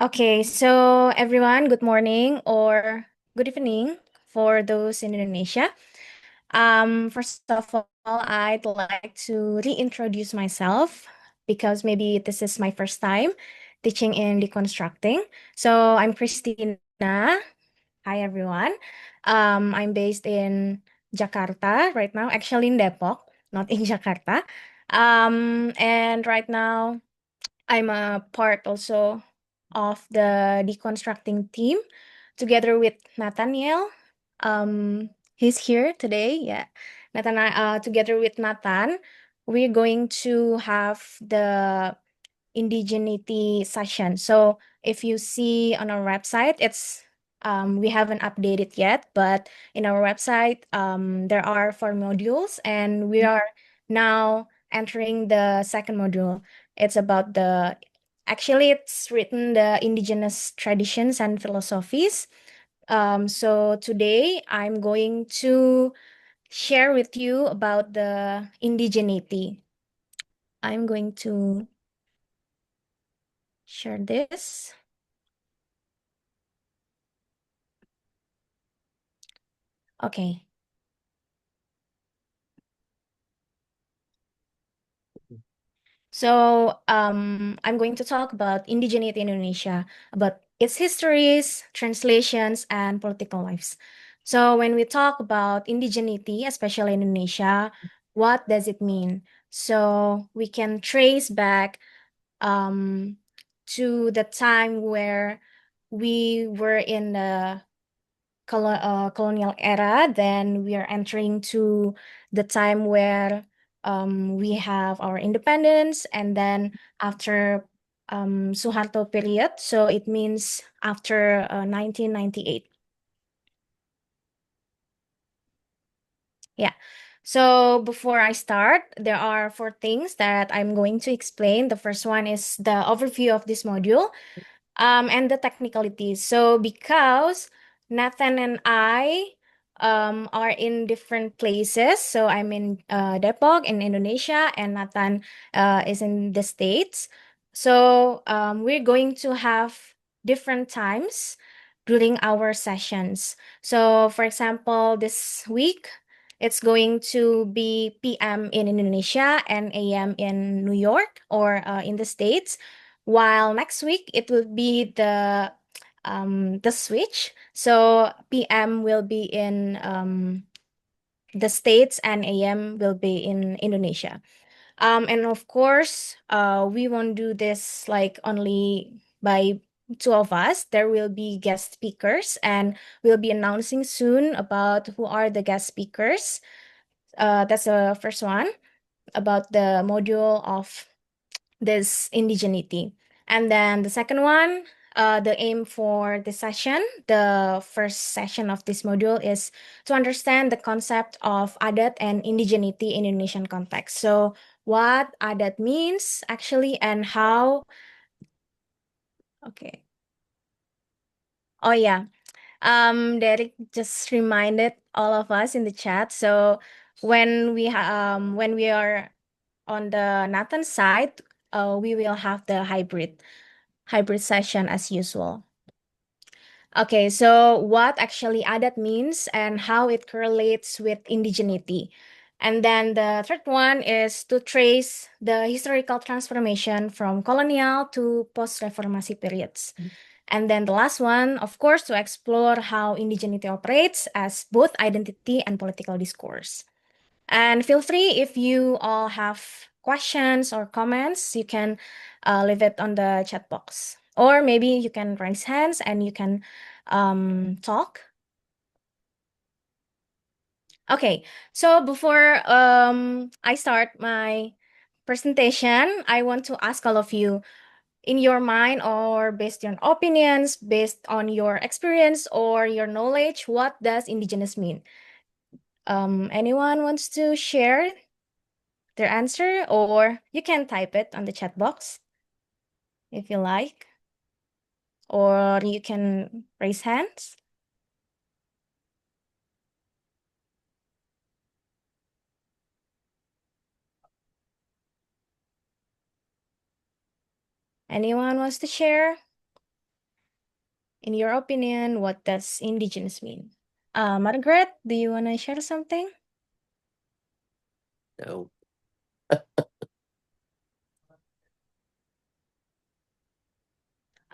Okay, so everyone, good morning or good evening for those in Indonesia. First of all, I'd like to reintroduce myself because maybe this is my first time teaching in deconstructing. So I'm Christina. Hi, everyone. I'm based in Jakarta right now, actually in Depok, not in Jakarta. And right now, I'm a part also of the deconstructing team together with Nathaniel. He's here today. Yeah. Together with Nathan, we're going to have the Indigeneity session. So if you see on our website, it's we haven't updated yet, but in our website, there are four modules, and we are now entering the second module. It's about actually, it's written the indigenous traditions and philosophies. So today I'm going to share with you about the indigeneity. I'm going to share this. Okay. So, I'm going to talk about indigeneity in Indonesia, about its histories, translations, and political lives. So, when we talk about indigeneity, especially in Indonesia, what does it mean? So, we can trace back um, to the time where we were in the colonial era, then we are entering to the time where we have our independence, and then after Suharto period, so it means after 1998. Yeah. So before I start, there are four things that I'm going to explain. The first one is the overview of this module. And the technicalities. So because Nathan and I are in different places, so I'm in Depok in Indonesia, and Nathan is in the States. So we're going to have different times during our sessions. So for example, this week it's going to be PM in Indonesia and AM in New York or in the States. While next week it will be the switch. So PM will be in the States and AM will be in Indonesia. And of course, we won't do this like only by two of us. There will be guest speakers, and we'll be announcing soon about who are the guest speakers. That's the first one about the module of this indigeneity. And then the second one, the aim for this session, the first session of this module is to understand the concept of adat and indigeneity in Indonesian context. So what adat means actually and how, okay. Oh yeah, Derek just reminded all of us in the chat. So when we are on the Nathan side, we will have the hybrid session as usual. Okay, so what actually adat means and how it correlates with indigeneity. And then the third one is to trace the historical transformation from colonial to post-reformasi periods. And then the last one, of course, to explore how indigeneity operates as both identity and political discourse. And feel free if you all have questions or comments, you can leave it on the chat box. Or maybe you can raise hands and you can talk. Okay, so before I start my presentation, I want to ask all of you, in your mind or based on opinions, based on your experience or your knowledge, what does indigenous mean? Anyone wants to share their answer, or you can type it on the chat box if you like, or you can raise hands. Anyone wants to share? in your opinion, what does indigenous mean? Margaret, do you want to share something? No.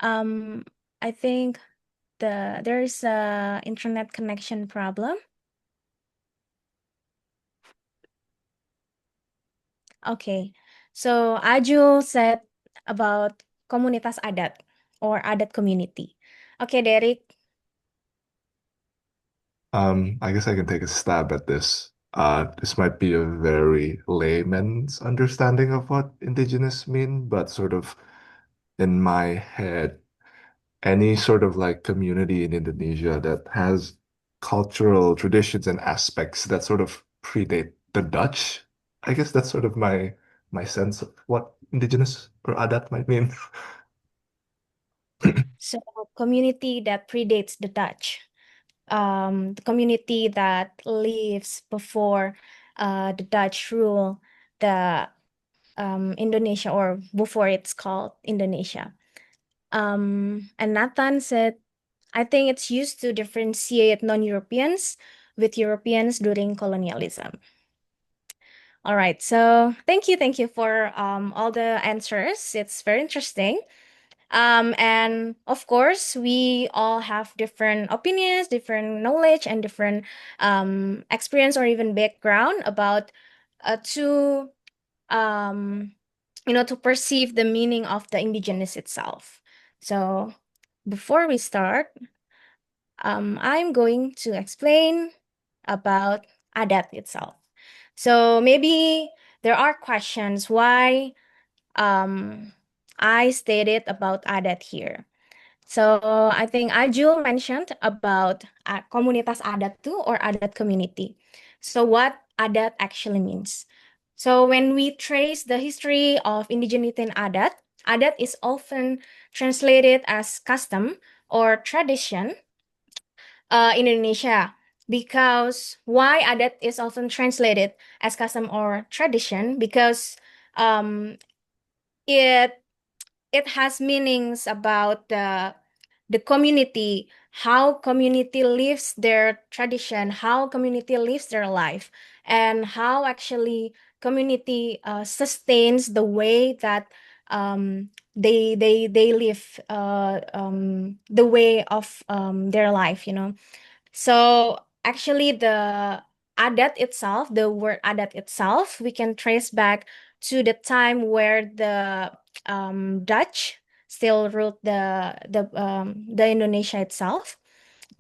Um, I think there's a internet connection problem. Okay. So Aju said about komunitas adat or adat community. Okay, Derek. I guess I can take a stab at this. This might be a very layman's understanding of what indigenous mean, but sort of in my head, any sort of like community in Indonesia that has cultural traditions and aspects that sort of predate the Dutch. I guess that's sort of my sense of what indigenous or adat might mean. So community that predates the Dutch. The community that lives before the Dutch rule the Indonesia or before it's called Indonesia. And Nathan said, I think it's used to differentiate non-Europeans with Europeans during colonialism. All right, so thank you for all the answers. It's very interesting. And of course, we all have different opinions, different knowledge, and different experience or even background about to um, to perceive the meaning of the indigenous itself. So before we start, I'm going to explain about adat itself. So maybe there are questions why um, I stated about adat here. So I think Ajul mentioned about komunitas adat too or adat community. So what adat actually means. So when we trace the history of indigeneity and adat, adat is often translated as custom or tradition in Indonesia. Because why adat is often translated as custom or tradition? Because um, it it has meanings about the community, how community lives their tradition, how community lives their life, and how actually community sustains the way that they live the way of their life, you know. So actually, the adat itself, the word adat itself, we can trace back to the time where the Dutch still ruled the Indonesia itself,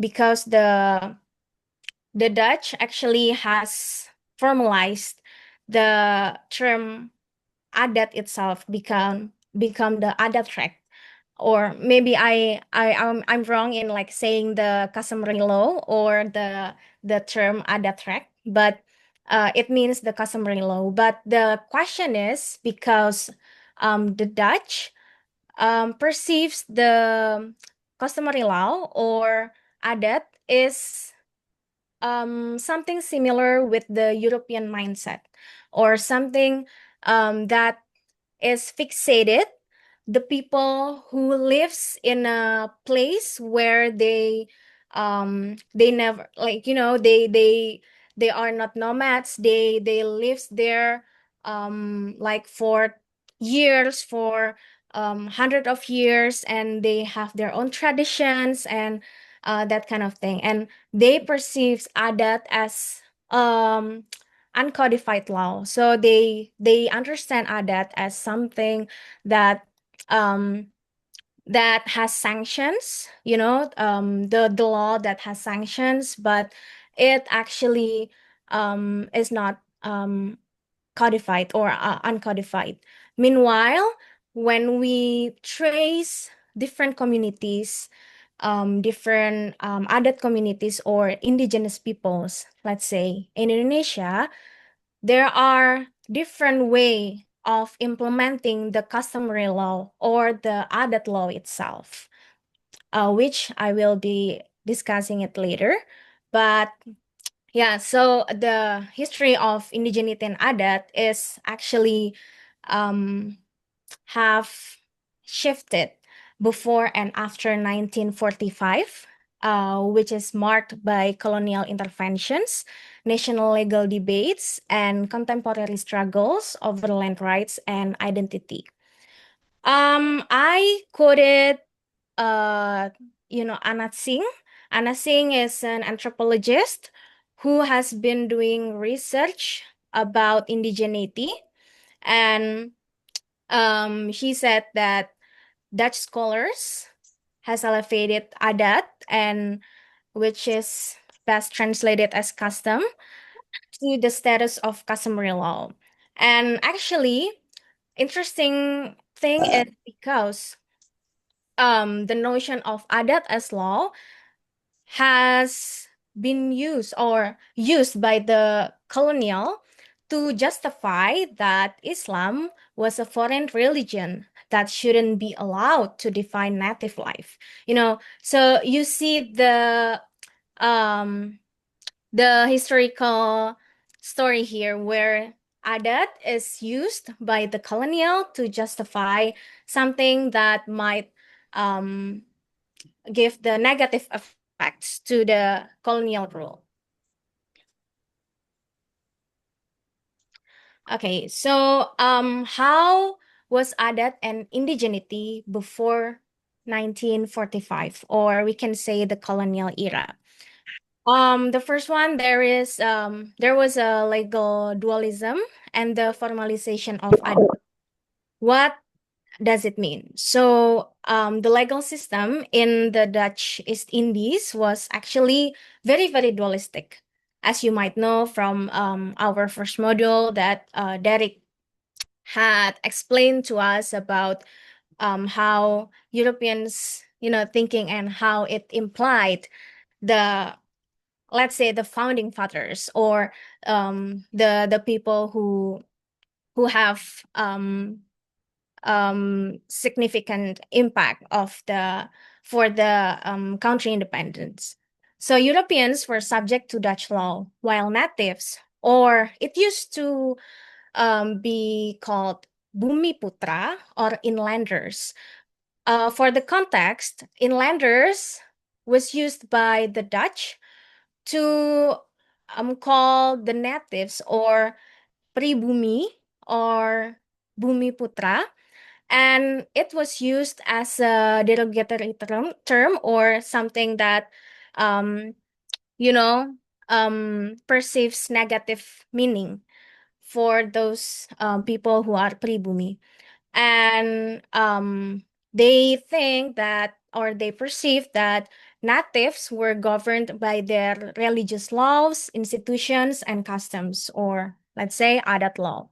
because the Dutch actually has formalized the term adat itself become the adat tract, or maybe I'm wrong in like saying the customary law or the term adat tract, but it means the customary law. But the question is because the Dutch perceives the customary law or adat is something similar with the European mindset, or something that is fixated, the people who lives in a place where they never, like, you know, they are not nomads, they lives there like for years, for hundred of years, and they have their own traditions and that kind of thing, and they perceive adat as um uncodified law. So they understand adat as something that um that has sanctions, you know, the law that has sanctions, but it actually is not codified or uncodified. Meanwhile, when we trace different communities, different adat communities or indigenous peoples, let's say in Indonesia, there are different way of implementing the customary law or the adat law itself, which I will be discussing it later. But yeah, so the history of indigeneity and adat is actually um, have shifted before and after 1945, which is marked by colonial interventions, national legal debates, and contemporary struggles over land rights and identity. I quoted, uh, Anat Singh. Anat Singh is an anthropologist who has been doing research about indigeneity, and she said that Dutch scholars has elevated adat, and which is best translated as custom, to the status of customary law. And actually, interesting thing is because the notion of adat as law has been used by the colonial to justify that Islam was a foreign religion that shouldn't be allowed to define native life. So you see um the historical story here where adat is used by the colonial to justify something that might um give the negative effects to the colonial rule. Okay, so how was adat and indigeneity before 1945, or we can say the colonial era? The first one, there was a legal dualism and the formalization of adat. What does it mean? So, the legal system in the Dutch East Indies was actually very, very dualistic. As you might know from our first module that Derek had explained to us about how Europeans, thinking and how it implied the, let's say, the founding fathers or the people who have significant impact of the for the country independence. So Europeans were subject to Dutch law, while natives, or it used to be called Bumiputra or inlanders. For the context, inlanders was used by the Dutch to call the natives or pribumi or Bumiputra, and it was used as a derogatory term or something that um, you know perceives negative meaning for those people who are pribumi. And they think that, or they perceive that, natives were governed by their religious laws, institutions, and customs, or let's say adat law.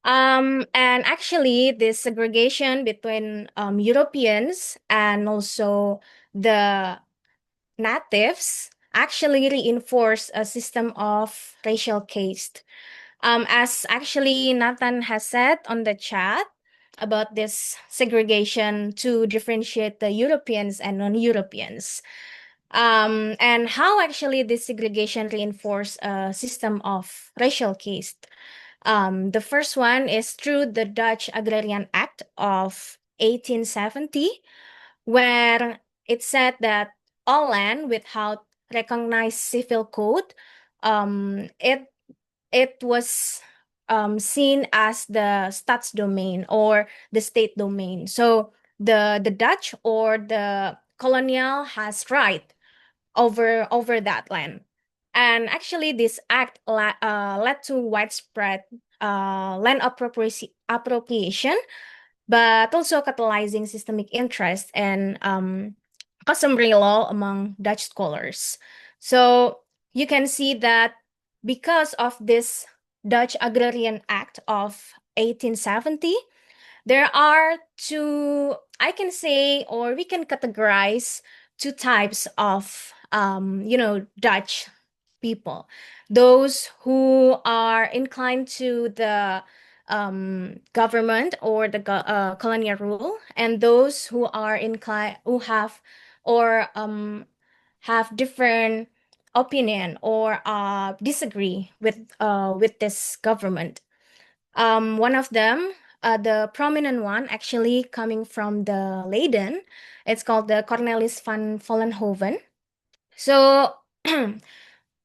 And actually, this segregation between Europeans and also the natives actually reinforce a system of racial caste. As actually Nathan has said on the chat about this segregation to differentiate the Europeans and non-Europeans. And how actually this segregation reinforce a system of racial caste. The first one is through the Dutch Agrarian Act of 1870, where it said that all land without recognized civil code, it was seen as the staatsdomein or the state domain. So the Dutch or the colonial has right over that land. And actually, this act led to widespread land appropriation, but also catalyzing systemic interest and customary law among Dutch scholars. So you can see that because of this Dutch Agrarian Act of 1870, there are two, I can say, or we can categorize two types of, Dutch people. Those who are inclined to the government or the colonial rule, and those who are inclined, who have or have different opinion or disagree with this government. One of them the prominent one actually coming from the Leiden. It's called the Cornelis van Vollenhoven. So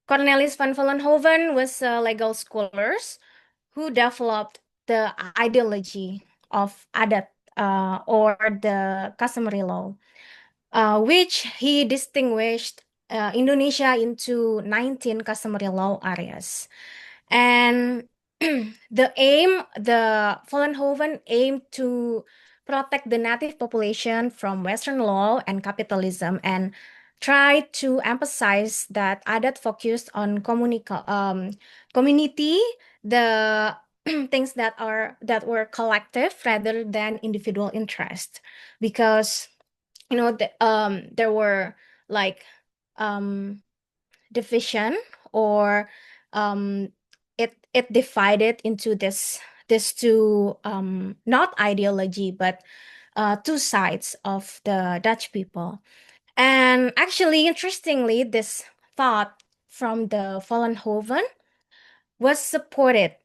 Cornelis van Vollenhoven was a legal scholar who developed the ideology of adat or the customary law, which he distinguished Indonesia into 19 customary law areas. And the Vollenhoven aimed to protect the native population from Western law and capitalism and try to emphasize that adat focused on community, the things that were collective rather than individual interest, because there were like um division, or um, it divided into this two, not ideology, but two sides of the Dutch people. And actually, interestingly, this thought from the Vollenhoven was supported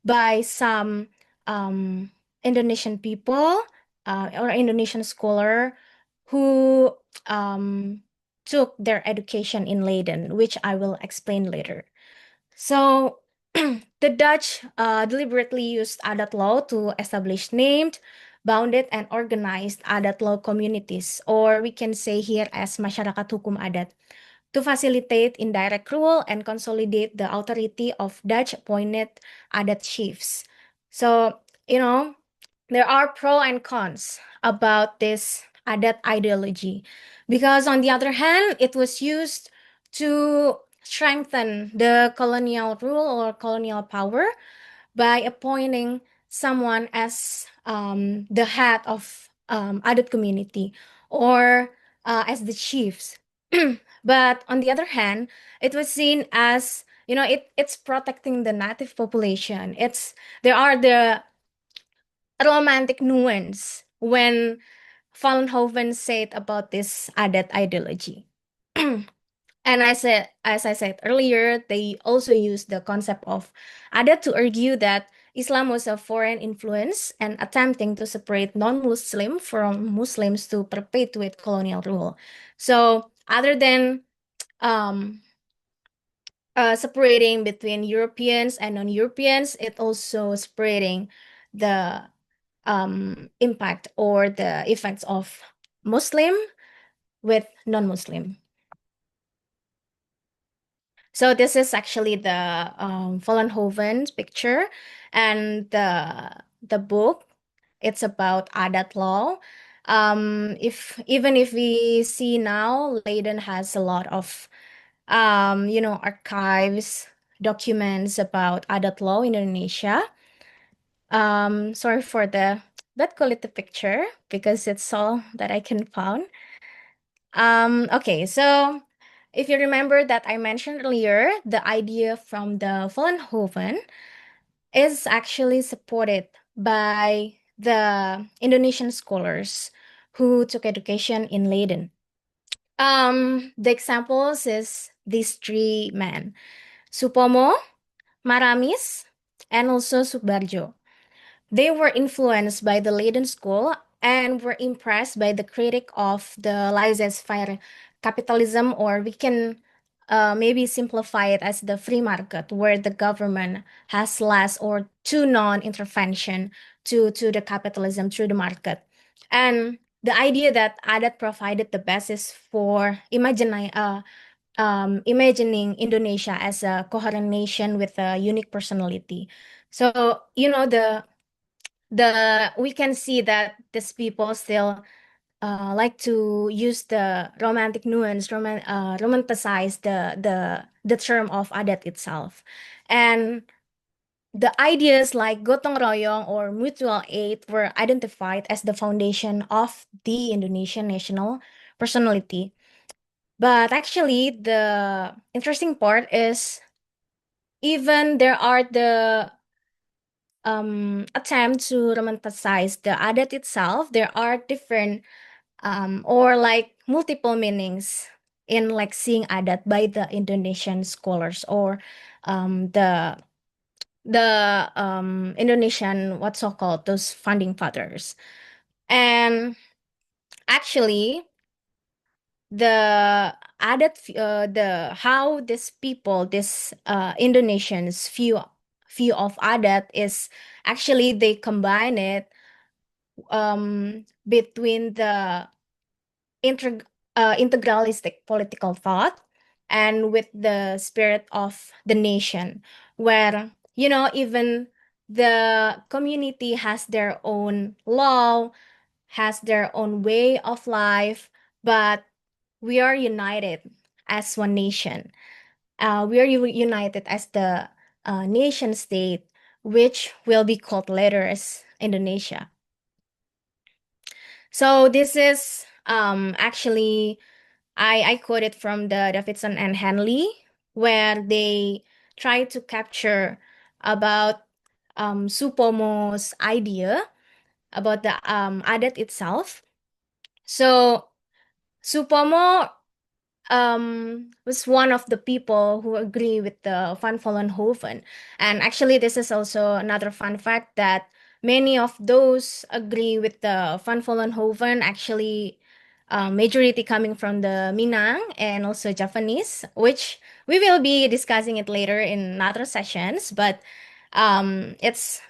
by some um, Indonesian people, or Indonesian scholar who um, took their education in Leiden, which I will explain later. So the Dutch deliberately used adat law to establish named, bounded, and organized adat law communities, or we can say here as masyarakat hukum adat, to facilitate indirect rule and consolidate the authority of Dutch appointed adat chiefs. So, you know, there are pros and cons about this adat ideology, because on the other hand, it was used to strengthen the colonial rule or colonial power by appointing someone as the head of adat community, or as the chiefs. But on the other hand, it was seen as, it's protecting the native population. There are the romantic nuance when Vollenhoven said about this adat ideology. And as I said earlier, they also used the concept of adat to argue that Islam was a foreign influence and attempting to separate non-Muslim from Muslims to perpetuate colonial rule. So other than um, separating between Europeans and non-Europeans, it also separating the impact or the effects of Muslim with non-Muslim. So this is actually the Vollenhoven's picture, and the book. It's about adat law. If even if we see now, Leiden has a lot of archives, documents about adat law in Indonesia. Sorry for the bad quality picture because it's all that I can found. Okay, so if you remember that I mentioned earlier, the idea from the Vollenhoven is actually supported by the Indonesian scholars who took education in Leiden. The examples is these three men, Supomo, Maramis, and also Subarjo. They were influenced by the Leiden school and were impressed by the critique of the laissez-faire capitalism, or we can maybe simplify it as the free market, where the government has less or to non-intervention to the capitalism through the market. And the idea that adat provided the basis for imagining Indonesia as a coherent nation with a unique personality. So, we can see that these people still like to use the romantic nuance, romanticize the term of adat itself, and the ideas like gotong royong or mutual aid were identified as the foundation of the Indonesian national personality. But actually, the interesting part is, even there are the attempt to romanticize the adat itself, there are different or like multiple meanings in like seeing adat by the Indonesian scholars, or um, the the Indonesian, what's so called, those founding fathers. And actually, the the how these people, this Indonesians view of adat is actually they combine it between the integralistic political thought and with the spirit of the nation, where, even the community has their own law, has their own way of life, but we are united as one nation. We are united as the nation state, which will be called later as Indonesia. So this is actually I quoted from the Davidson and Henley, where they try to capture about Supomo's idea about the adat itself. So Supomo was one of the people who agree with the Van Vollenhoven. And actually, this is also another fun fact that many of those agree with the Van Vollenhoven, actually, majority coming from the Minang and also Javanese, which we will be discussing it later in other sessions, but it's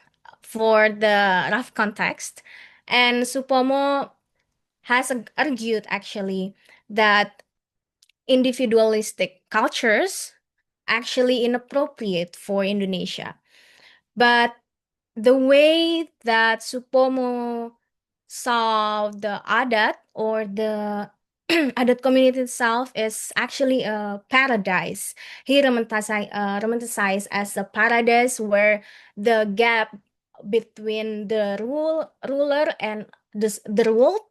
for the rough context. And Supomo has argued actually that individualistic cultures actually inappropriate for Indonesia. But the way that Supomo saw the adat or the adat community itself is actually a paradise. He romanticized as a paradise where the gap between the ruler and the ruled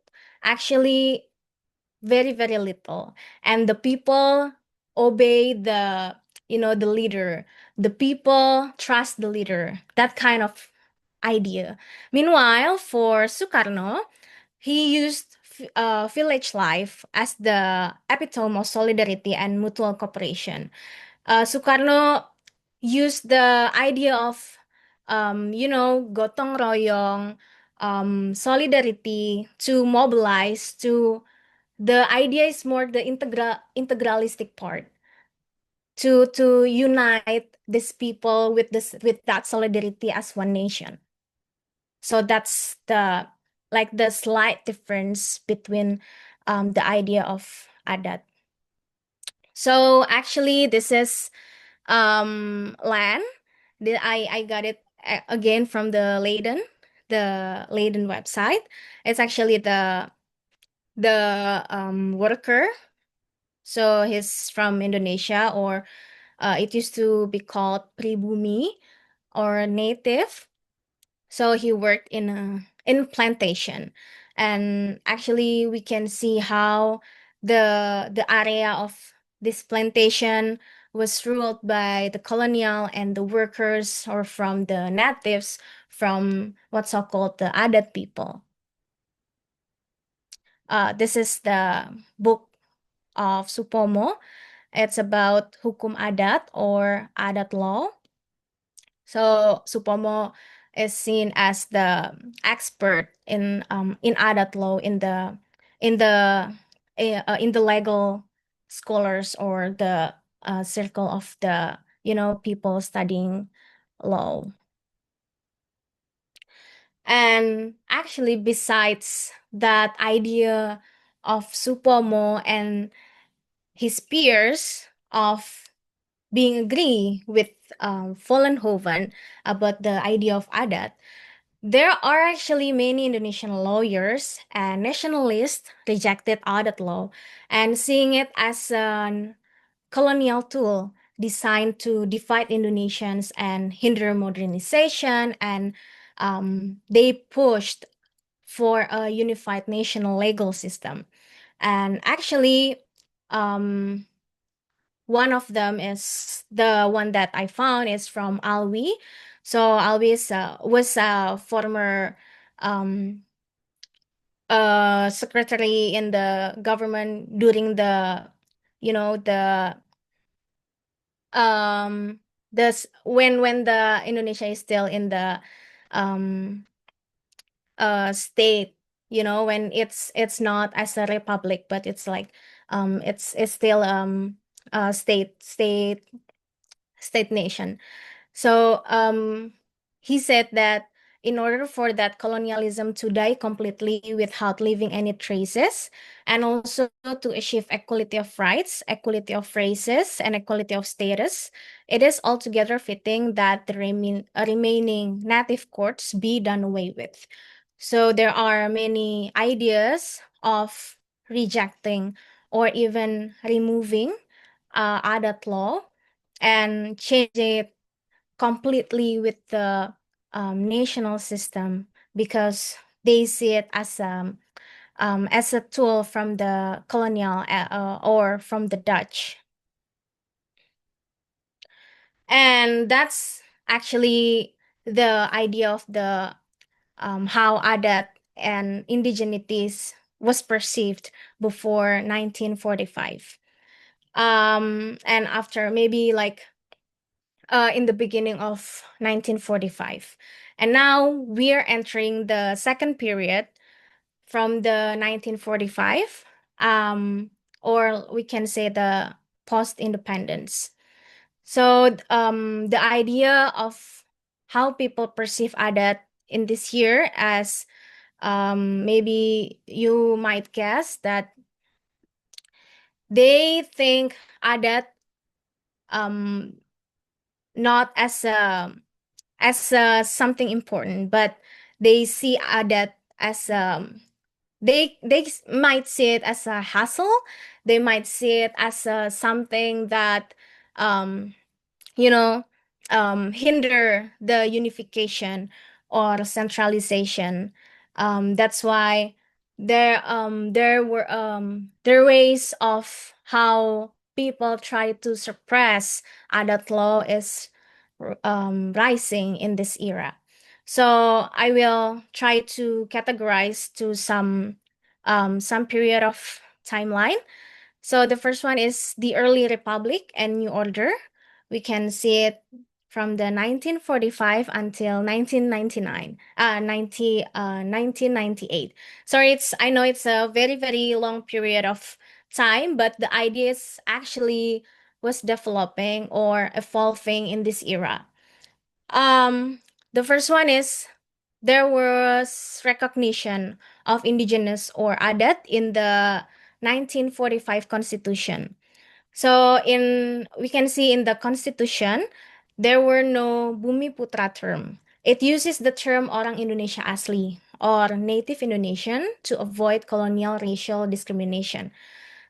actually very, very little. And the people obey the leader. The people trust the leader. That kind of idea. Meanwhile, for Sukarno, he used village life as the epitome of solidarity and mutual cooperation. Sukarno used the idea of, gotong royong, solidarity to mobilize to the idea is more the integralistic part to unite these people with that solidarity as one nation. So that's the slight difference between the idea of adat. So actually this is land. I got it again from the Leiden website. It's actually the worker. So he's from Indonesia, or it used to be called pribumi or native. So he worked in plantation, and actually we can see how the area of this plantation was ruled by the colonial and the workers, or from the natives, from what's so called the Adat people. This is the book of Supomo. It's about hukum adat or adat law. So Supomo is seen as the expert in adat law, in the in the legal scholars, or the circle of the people studying law. And actually, besides that idea of Supomo and his peers of being agree with Vollenhoven about the idea of adat, there are actually many Indonesian lawyers and nationalists rejected adat law and seeing it as a colonial tool designed to divide Indonesians and hinder modernization, and they pushed for a unified national legal system. And actually, um, one of them is the one that I found is from Alwi. So Alwi was a former um, secretary in the government during the, you know, the um, this when the Indonesia is still in the um state, when it's not as a republic, but it's like it's still state nation. So he said that in order for that colonialism to die completely without leaving any traces, and also to achieve equality of rights, equality of races, and equality of status, it is altogether fitting that the remaining native courts be done away with. So there are many ideas of rejecting or even removing adat law and change it completely with the national system because they see it as a tool from the colonial or from the Dutch. And that's actually the idea of the how adat and indigenities was perceived before 1945. And after maybe like in the beginning of 1945. And now we're entering the second period from the 1945, um, or we can say the post-independence. So the idea of how people perceive adat in this year as maybe you might guess that they think adat um, not as something important, but they see adat as might see it as a hassle. They might see it as something that um, you know, hinder the unification or centralization. That's why there ways of how people try to suppress adat law is rising in this era. So I will try to categorize to some period of timeline. So the first one is the early republic and new order. We can see it from the 1945 until 1999, 1998. Sorry, I know it's a very, very long period of time, but the ideas actually was developing or evolving in this era. Um, the first one is there was recognition of indigenous or adat in the 1945 Constitution. So we can see in the Constitution, there were no Bumi Putra term. It uses the term Orang Indonesia Asli or Native Indonesian to avoid colonial racial discrimination.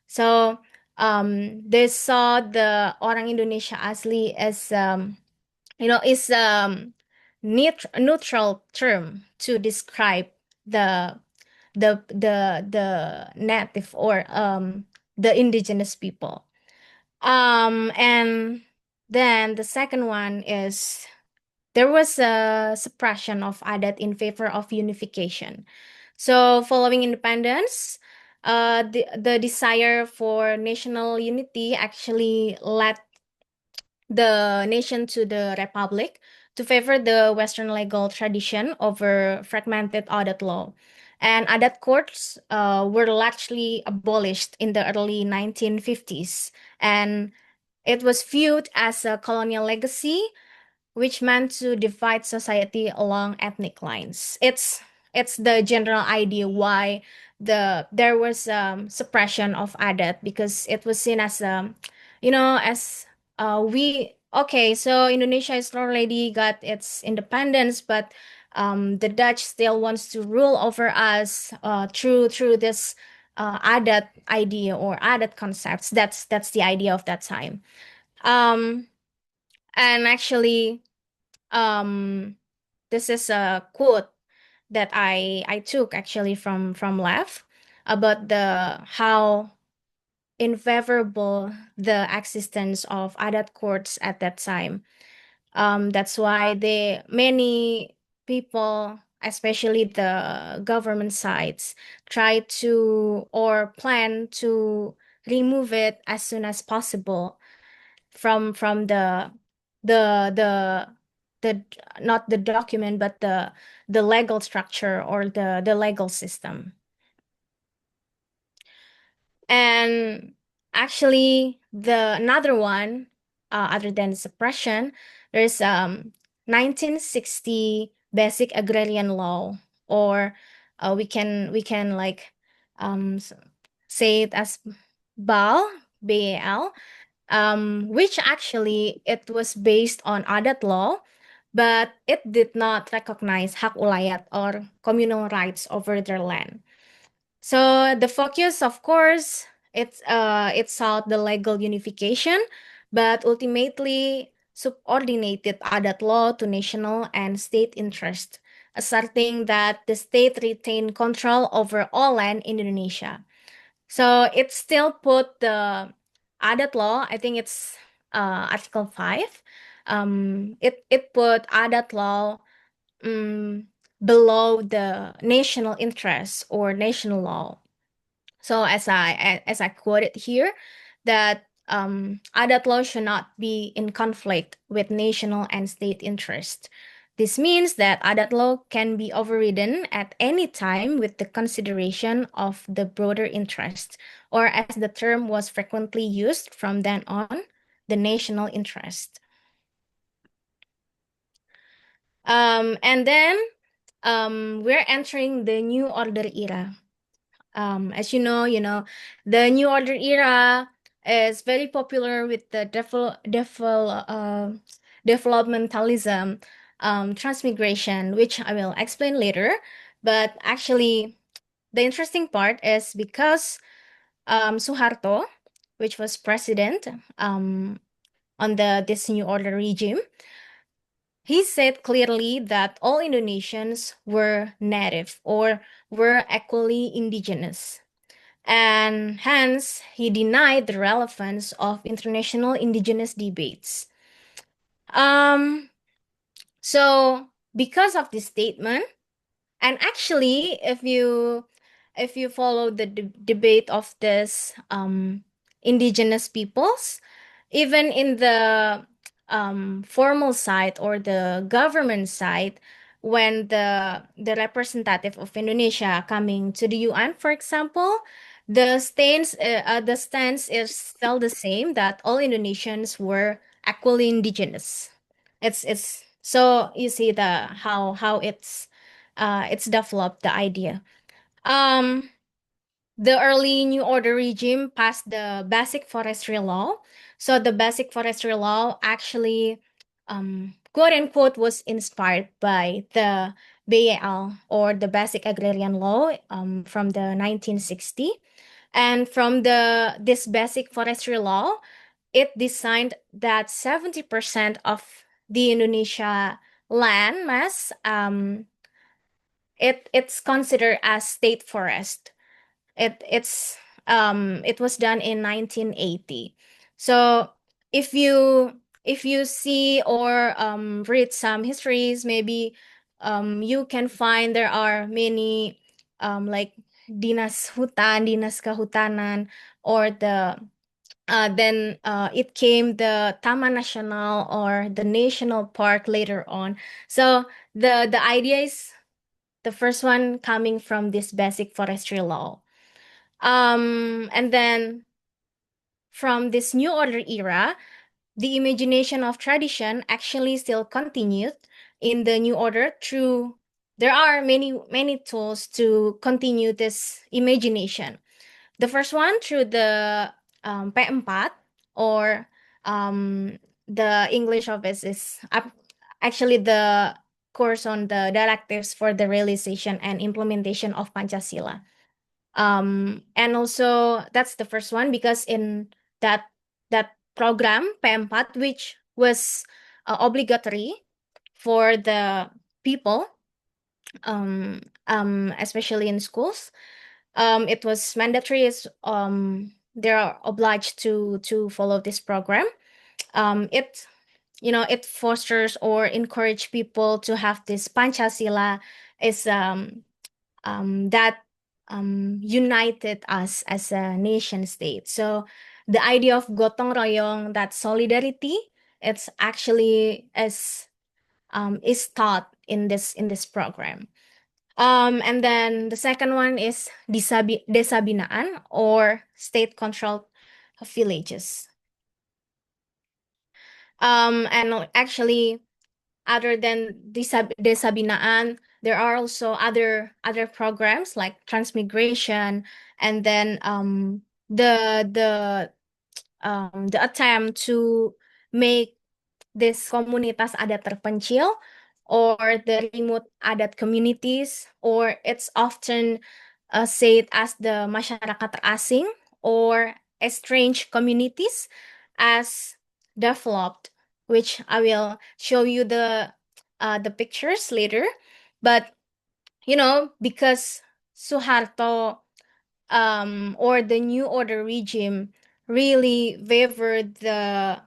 So they saw the Orang Indonesia Asli as is neutral term to describe the the native or the indigenous people. And then the second one is there was a suppression of adat in favor of unification. So following independence, the desire for national unity actually led the nation to the republic to favor the Western legal tradition over fragmented adat law. And adat courts were largely abolished in the early 1950s. And it was viewed as a colonial legacy which meant to divide society along ethnic lines. It's the general idea why there was suppression of adat because it was seen as as we okay, so Indonesia has already got its independence, but the Dutch still wants to rule over us through this adat idea or adat concepts. That's the idea of that time. Um, and actually um this is a quote that I took actually from Lev about the how unfavorable the existence of adat courts at that time. That's why many people, especially the government sides, try to or plan to remove it as soon as possible from the the the not the document, but the legal structure or the legal system. And actually, the another one, other than suppression, there's 1960 Basic Agrarian Law, or we can like um, say it as BAL, BAL, which actually it was based on adat law, but it did not recognize hak ulayat or communal rights over their land. So the focus, of course, it sought the legal unification, but ultimately subordinated adat law to national and state interest, asserting that the state retained control over all land in Indonesia. So it still put the adat law, I think it's Article 5. It put adat law um, below the national interest or national law. So as I quoted here, that adat law should not be in conflict with national and state interest. This means that adat law can be overridden at any time with the consideration of the broader interest, or as the term was frequently used from then on, the national interest. And then we're entering the new order era. As you know, the New Order era is very popular with the developmentalism, transmigration, which I will explain later. But actually, the interesting part is because Suharto, which was president on the this New Order regime, he said clearly that all Indonesians were native or were equally indigenous. And hence he denied the relevance of international indigenous debates. Um, so because of this statement, and actually, if you follow the debate of this indigenous peoples, even in the formal side or the government side, when the representative of Indonesia coming to the UN, for example, the stance is still the same that all Indonesians were equally indigenous. It's so you see the how it's developed the idea. Um, the early New Order regime passed the Basic Forestry Law. So the Basic Forestry Law actually, quote unquote, was inspired by the BAL or the Basic Agrarian Law from the 1960. And from this Basic Forestry Law, it designed that 70% of the Indonesia land mass it's considered as state forest. It was done in 1980. So if you see or read some histories, maybe you can find there are many like dinas kehutanan, or then it came the Taman Nasional or the national park later on. So the idea is the first one coming from this basic forestry law. And then from this new order era, the imagination of tradition actually still continued in the new order through there are many tools to continue this imagination. The first one through the P4, or um, the English of it is actually the course on the directives for the realization and implementation of Pancasila. And also that's the first one because in that program P4, which was obligatory for the people, especially in schools, it was mandatory. They are obliged to follow this program. It fosters or encourage people to have this Pancasila is that united us as a nation state. So the idea of gotong royong, that solidarity, it's actually is taught in this program. And then the second one is desa binaan or state-controlled villages. And actually, other than desa binaan, there are also other programs like transmigration, and then the attempt to make this komunitas adat terpencil or the remote adat communities, or it's often said as the masyarakat terasing or estranged communities as developed, which I will show you the pictures later. But because Suharto or the New Order regime really favored the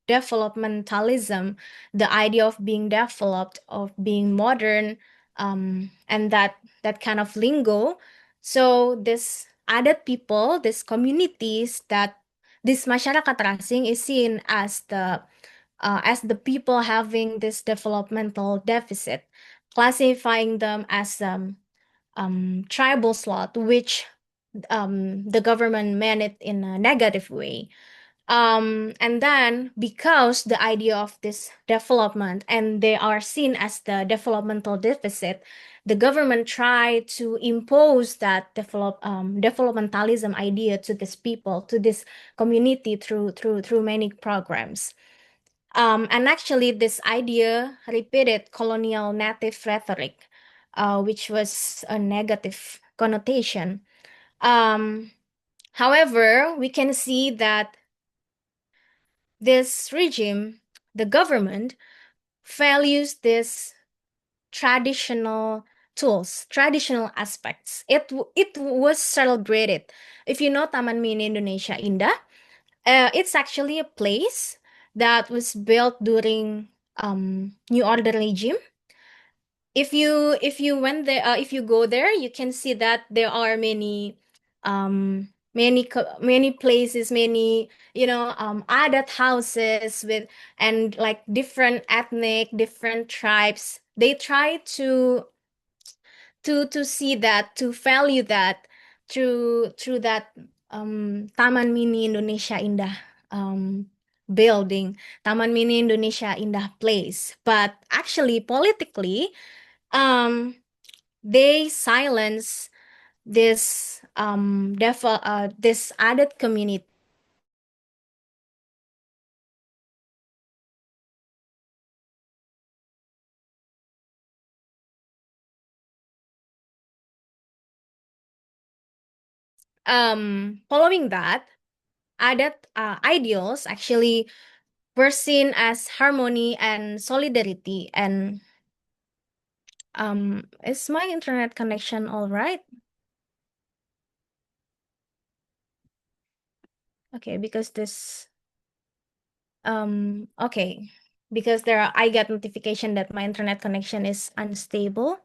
developmentalism, the idea of being developed, of being modern, and that kind of lingo. So this adat people, these communities, that this masyarakat rasing is seen as the people having this developmental deficit, classifying them as tribal slot, which the government meant it in a negative way. And then because the idea of this development and they are seen as the developmental deficit, the government tried to impose that developmentalism idea to this people, to this community through many programs. And actually, this idea repeated colonial native rhetoric, which was a negative connotation. Um, However, we can see that this regime, the government, values this traditional tools, traditional aspects. It was celebrated. If you know Taman Mini Indonesia Indah, it's actually a place that was built during New Order regime. If you went there, if you go there, you can see that there are many places, many adat houses with, and like different ethnic, different tribes. They try to see that, to value that through that Taman Mini Indonesia Indah building, Taman Mini Indonesia Indah place. But actually, politically, um they silence this added community. Following that, added ideals actually were seen as harmony and solidarity. And is my internet connection all right? Okay, because this okay, because I get notification that my internet connection is unstable.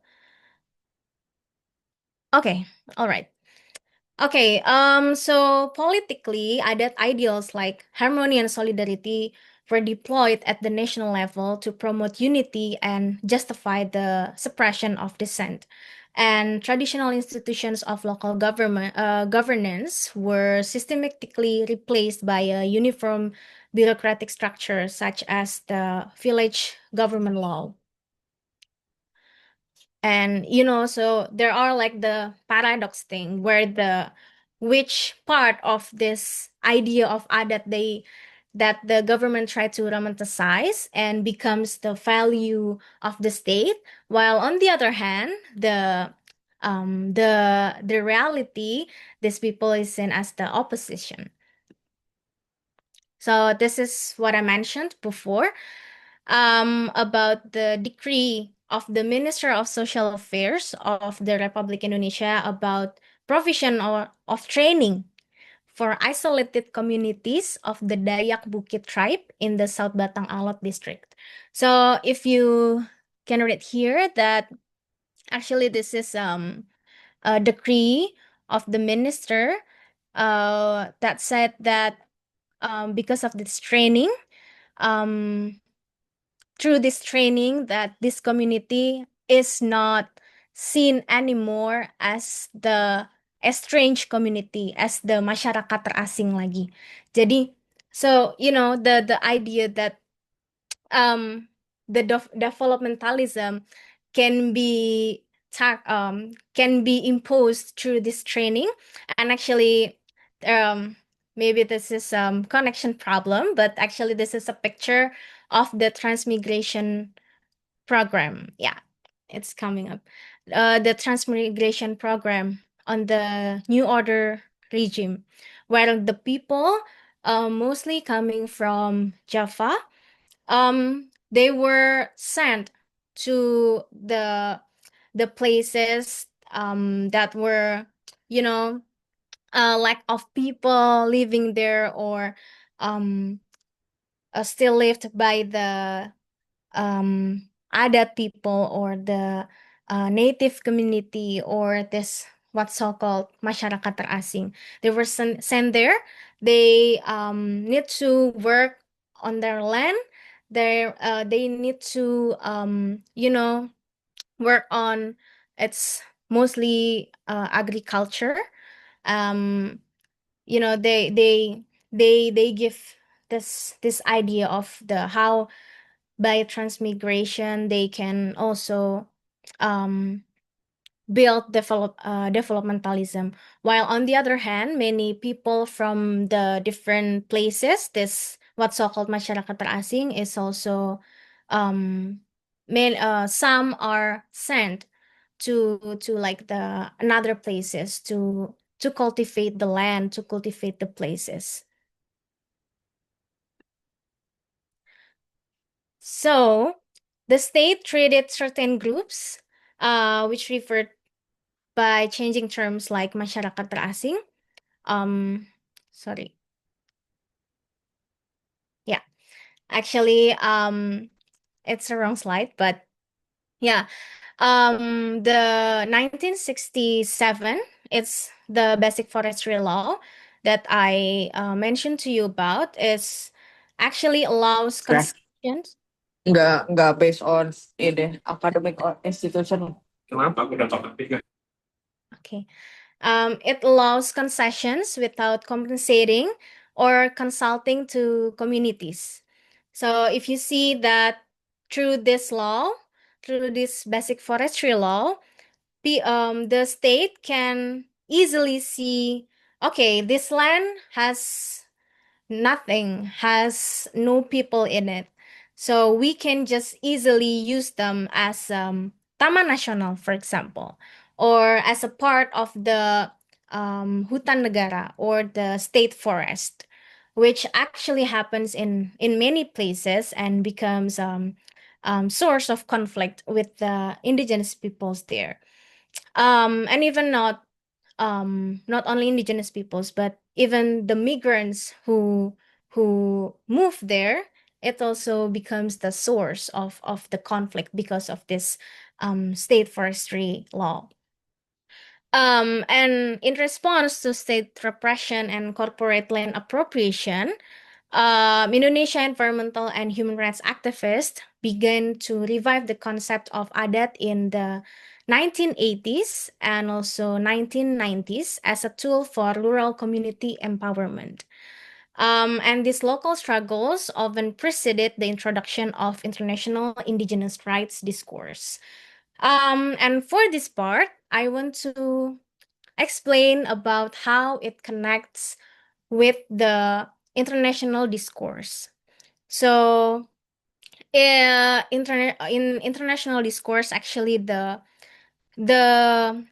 Okay, all right. Okay, so politically, adat ideals like harmony and solidarity were deployed at the national level to promote unity and justify the suppression of dissent. And traditional institutions of local governance were systematically replaced by a uniform bureaucratic structure, such as the village government law. And so there are like the paradox thing where which part of this idea of adat that the government tried to romanticize and becomes the value of the state, while on the other hand, the reality, these people is seen as the opposition. So this is what I mentioned before about the decree of the Minister of Social Affairs of the Republic Indonesia about provision of training for isolated communities of the Dayak Bukit tribe in the South Batang Alot district. So if you can read here that actually this is a decree of the minister that said that because of this training, um, through this training that this community is not seen anymore as the estranged community, as the masyarakat terasing lagi. Jadi, so the idea that the developmentalism can be can be imposed through this training, and actually um maybe this is connection problem, but actually this is a picture of the transmigration program. Yeah, it's coming up. The transmigration program on the New Order regime, where the people, mostly coming from Java, they were sent to the places that were, you know, lack of people living there, or um still lived by the adat people, or the native community, or this what's so-called masyarakat terasing. They were sent there. They need to work on their land. They need to work on, it's mostly agriculture. Um, they give this idea of the how by transmigration they can also um, build developmentalism. While on the other hand, many people from the different places, this what's so-called masyarakat terasing, is also um, some are sent to like the another places to cultivate the land, to cultivate the places. So the state treated certain groups, which referred by changing terms like masyarakat terasing. Um, sorry. Yeah, actually, it's a wrong slide, but yeah. The 1967, it's the basic forestry law that I mentioned to you about, is actually allows Ya, concessions. nggak based on ini academic or institution. Kenapa aku dapat tiga? Okay. It allows concessions without compensating or consulting to communities. So if you see that through this law, through this basic forestry law, the state can easily see, okay, this land has nothing, has no people in it. So we can just easily use them as Taman Nasional, for example, or as a part of the Hutan Negara, or the state forest, which actually happens in many places and becomes source of conflict with the indigenous peoples there. And even not only indigenous peoples, but even the migrants who move there, it also becomes the source of the conflict because of this state forestry law. And in response to state repression and corporate land appropriation, Indonesia environmental and human rights activists began to revive the concept of adat in the 1980s and also 1990s as a tool for rural community empowerment. And these local struggles often preceded the introduction of international indigenous rights discourse. And for this part, I want to explain about how it connects with the international discourse. So, in international discourse, actually, the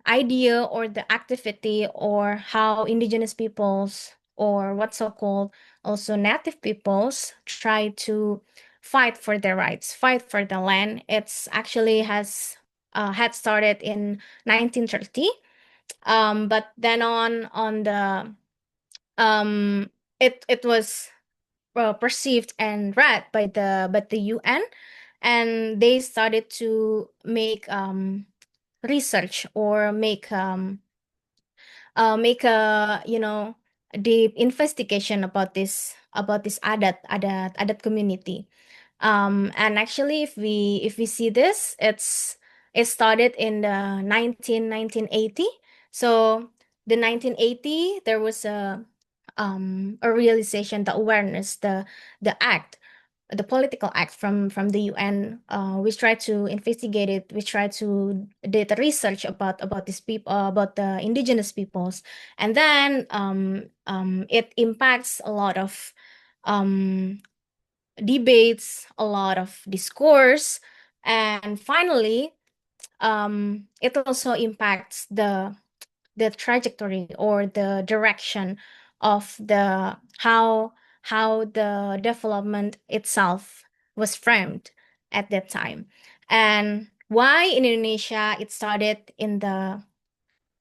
idea or the activity, or how indigenous peoples, or what's so called also native peoples, try to fight for their rights, fight for the land. It's actually had started in 1930. But then on the it was perceived and read by the UN, and they started to make research, or make a deep investigation about this adat community. And actually, if we see this, it started in the 1980. So the 1980, there was a realization, the awareness, the act, the political act from the UN. We try to investigate it. We try to data research about these people, about the indigenous peoples, and then it impacts a lot of um, debates, a lot of discourse, and finally, it also impacts the trajectory or the direction of the how the development itself was framed at that time. And why in Indonesia it started in the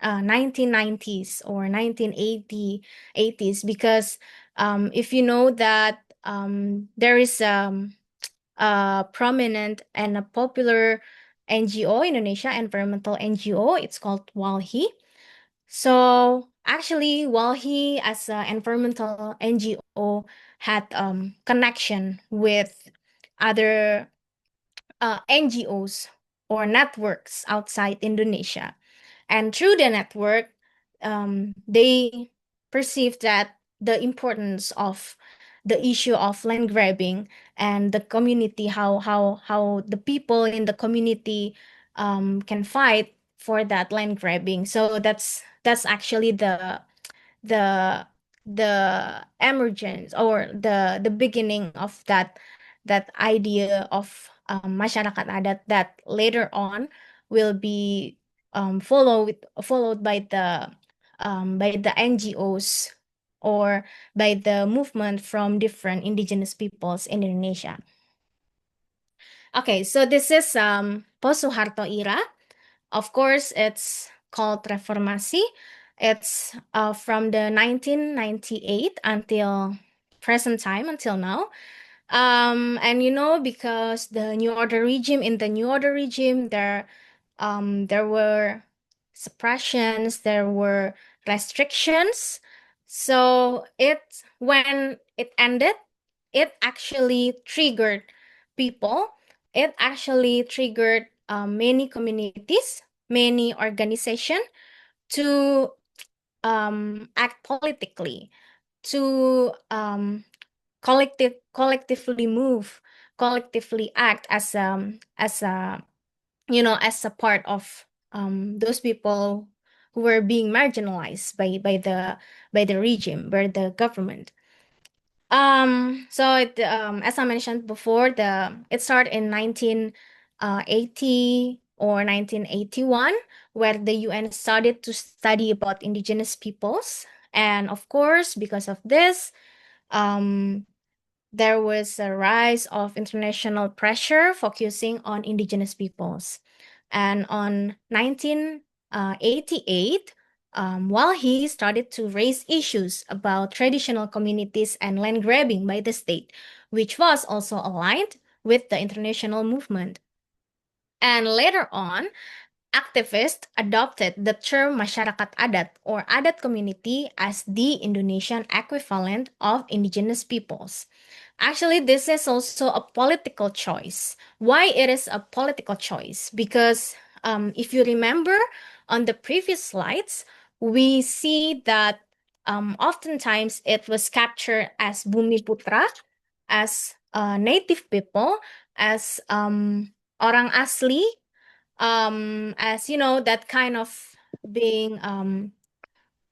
1990s or 1980s, because if you know that there is a prominent and a popular NGO in Indonesia, environmental NGO, it's called WALHI. So actually, while he, as an environmental NGO, had connection with other NGOs or networks outside Indonesia, and through the network, they perceived that the importance of the issue of land grabbing and the community, how the people in the community can fight for that land grabbing. So that's actually the the emergence or the beginning of that idea of masyarakat adat that later on will be followed by the NGOs or by the movement from different indigenous peoples in Indonesia. Okay, so this is post Suharto era. Of course, it's called Reformasi. It's from the 1998 until present time, until now. And because the New Order regime, in the New Order regime, there were suppressions, there were restrictions. So when it ended, it actually triggered people. It actually triggered many communities, many organizations to act politically, to collectively move, collectively act as a as a part of those people who were being marginalized by the regime, by the government. As I mentioned before, it started in 1980 or 1981, where the UN started to study about indigenous peoples. And of course, because of this, um, there was a rise of international pressure focusing on indigenous peoples. And on 1988, while he started to raise issues about traditional communities and land grabbing by the state, which was also aligned with the international movement. And later on, activists adopted the term masyarakat adat or adat community as the Indonesian equivalent of indigenous peoples. Actually, this is also a political choice. Why it is a political choice? Because if you remember on the previous slides, we see that oftentimes it was captured as Bumi Putra, as native people, as orang asli, as that kind of being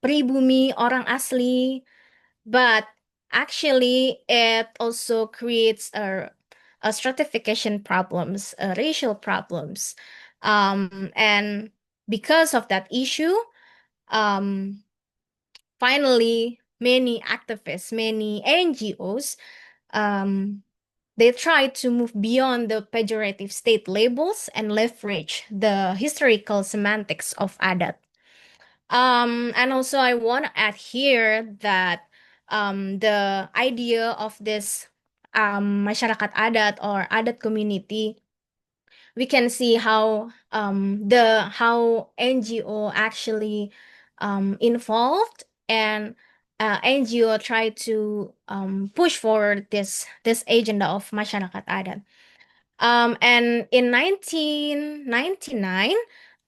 pribumi, orang asli, but actually it also creates a stratification problems, racial problems, and because of that issue, um, finally many activists, many NGOs, um, they try to move beyond the pejorative state labels and leverage the historical semantics of adat. And also I want to add here that the idea of this masyarakat adat or adat community, we can see how NGO actually involved and NGO try to push forward this agenda of masyarakat adat. And in 1999,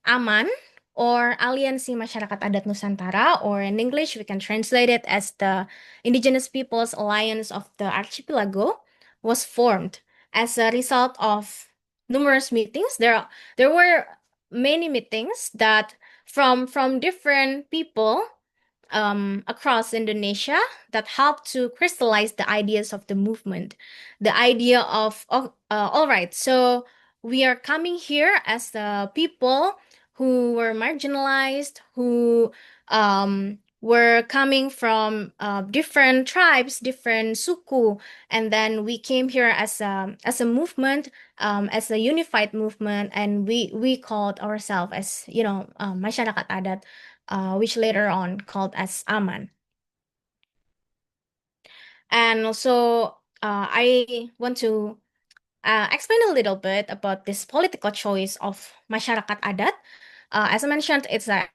AMAN, or Aliansi Masyarakat Adat Nusantara, or in English we can translate it as the Indigenous Peoples Alliance of the Archipelago, was formed as a result of numerous meetings. There were many meetings that from different people across Indonesia that helped to crystallize the ideas of the movement. The idea of all right, so we are coming here as the people who were marginalized, who were coming from different tribes, different suku, and then we came here as a movement, as a unified movement, and we called ourselves as masyarakat adat, which later on called as Aman. And also, I want to explain a little bit about this political choice of masyarakat adat. As I mentioned, it's a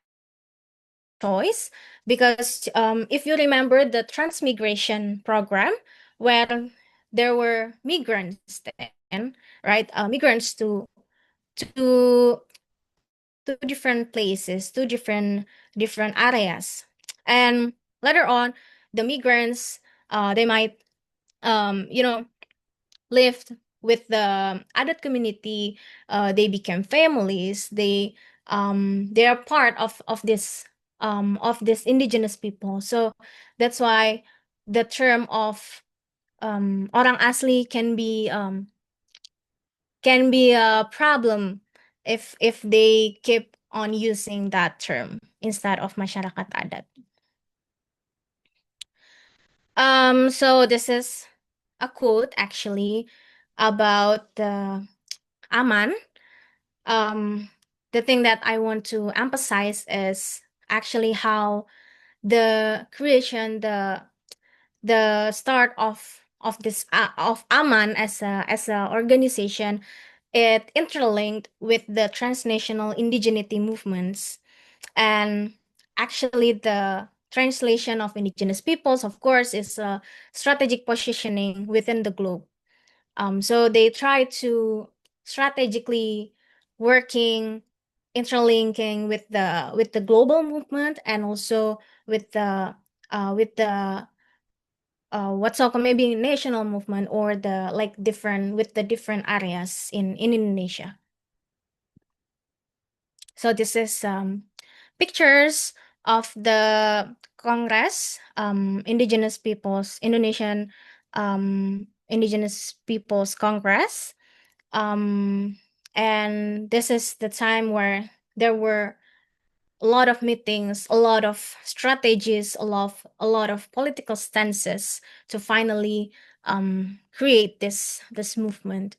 choice because if you remember the transmigration program, where there were migrants then, right? Migrants to to different places, to different areas, and later on, the migrants they might lived with the adat community. They became families. They are part of this indigenous people. So that's why the term of orang asli can be a problem if they keep on using that term instead of masyarakat adat. So this is a quote actually about the Aman. Um, the thing that I want to emphasize is actually how the creation, the start of this of Aman as a organization, it interlinked with the transnational indigeneity movements. And actually the translation of indigenous peoples, of course, is a strategic positioning within the globe. So they try to strategically working, interlinking with the global movement, and also with the what's called maybe national movement, or the like different with the different areas in Indonesia. So this is pictures of the Congress, Indigenous Peoples, Indonesian Indigenous Peoples Congress. Um, and this is the time where there were a lot of meetings, a lot of strategies, a lot of political stances to finally create this movement.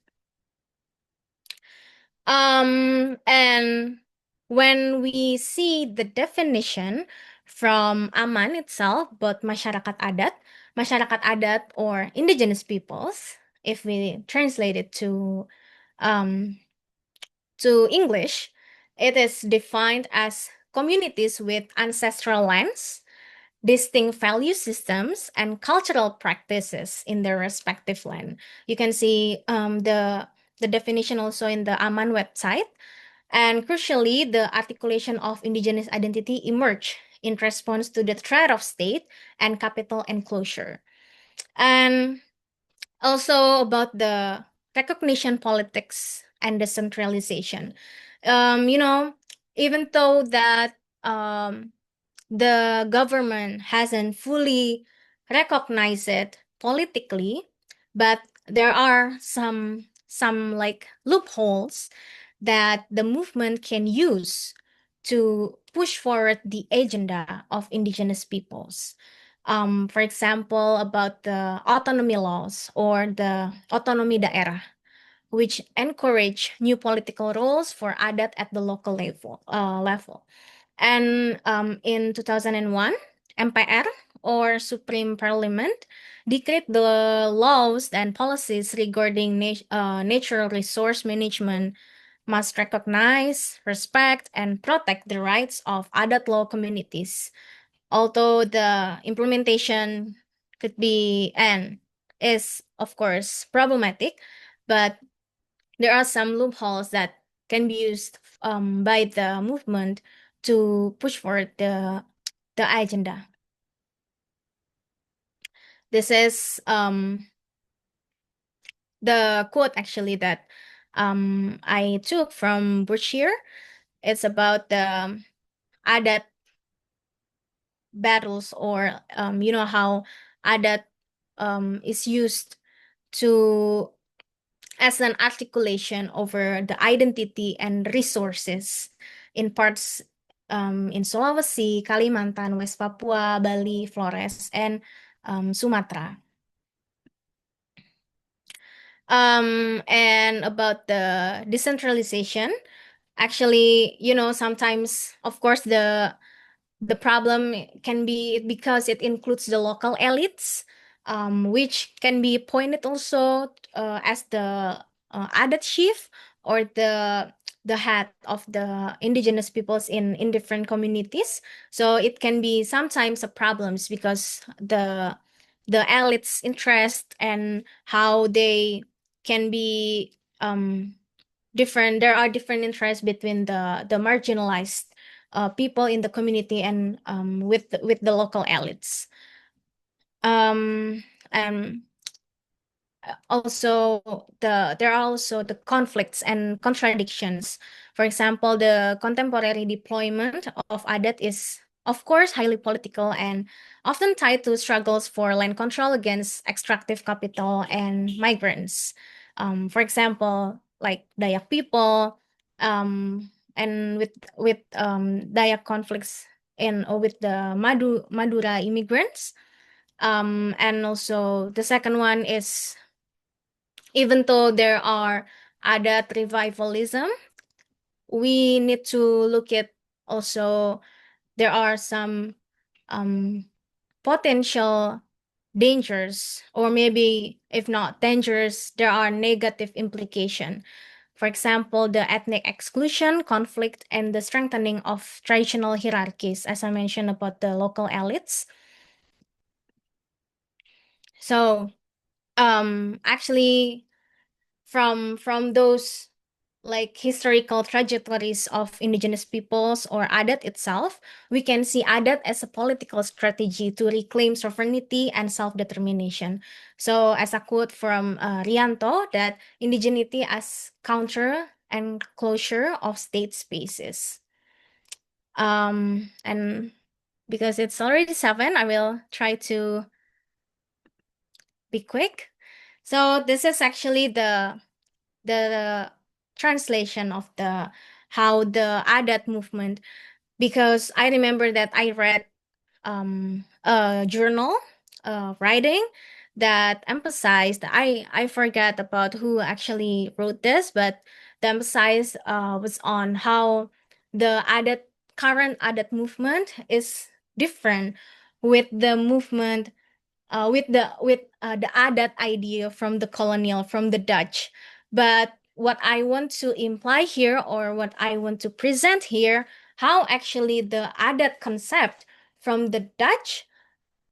And when we see the definition from Aman itself, but masyarakat adat or indigenous peoples, if we translate it um, to English, it is defined as communities with ancestral lands, distinct value systems, and cultural practices in their respective land. You can see the definition also in the Aman website. And crucially, the articulation of indigenous identity emerged in response to the threat of state and capital enclosure. And also about the recognition politics and decentralization. Um, you know, Even though that the government hasn't fully recognized it politically, but there are some like loopholes that the movement can use to push forward the agenda of indigenous peoples. For example, about the autonomy laws or the autonomy daerah, which encourage new political roles for adat at the local level. And in 2001, MPR, or Supreme Parliament, decreed the laws and policies regarding natural resource management must recognize, respect, and protect the rights of adat law communities. although the implementation could be and is of course problematic, but there are some loopholes that can be used by the movement to push forward the agenda. This is the quote actually that I took from Brochure. It's about the adat battles, or you know how adat is used to as an articulation over the identity and resources in parts in Sulawesi, Kalimantan, West Papua, Bali, Flores, and Sumatra. And about the decentralization, actually, you know, sometimes, of course, the problem can be because it includes the local elites, which can be pointed also as the adat chief or the head of the indigenous peoples in different communities. So it can be sometimes a problems because the elites' interest and how they can be different. There are different interests between the marginalized people in the community and with the local elites. Um, and also there are also the conflicts and contradictions. For example, the contemporary deployment of adat is of course highly political and often tied to struggles for land control against extractive capital and migrants. For example, like Dayak people, and with Dayak conflicts in with the Madura immigrants. And also the second one is, even though there are adat revivalism, we need to look at also there are some potential dangers, or maybe if not dangers, there are negative implication. For example, the ethnic exclusion, conflict, and the strengthening of traditional hierarchies, as I mentioned about the local elites. So, actually, from those like historical trajectories of indigenous peoples or adat itself, we can see adat as a political strategy to reclaim sovereignty and self-determination. So, as a quote from Rianto, that indigeneity as counter and closure of state spaces. And because it's already 7, I will try to be quick. So this is actually the translation of the how the adat movement, because I remember that I read a journal writing that emphasized, I forget about who actually wrote this, but the emphasis was on how the adat current adat movement is different with the movement with the adat idea from the colonial, from the Dutch. But what I want to imply here, or what I want to present here, how actually the adat concept from the Dutch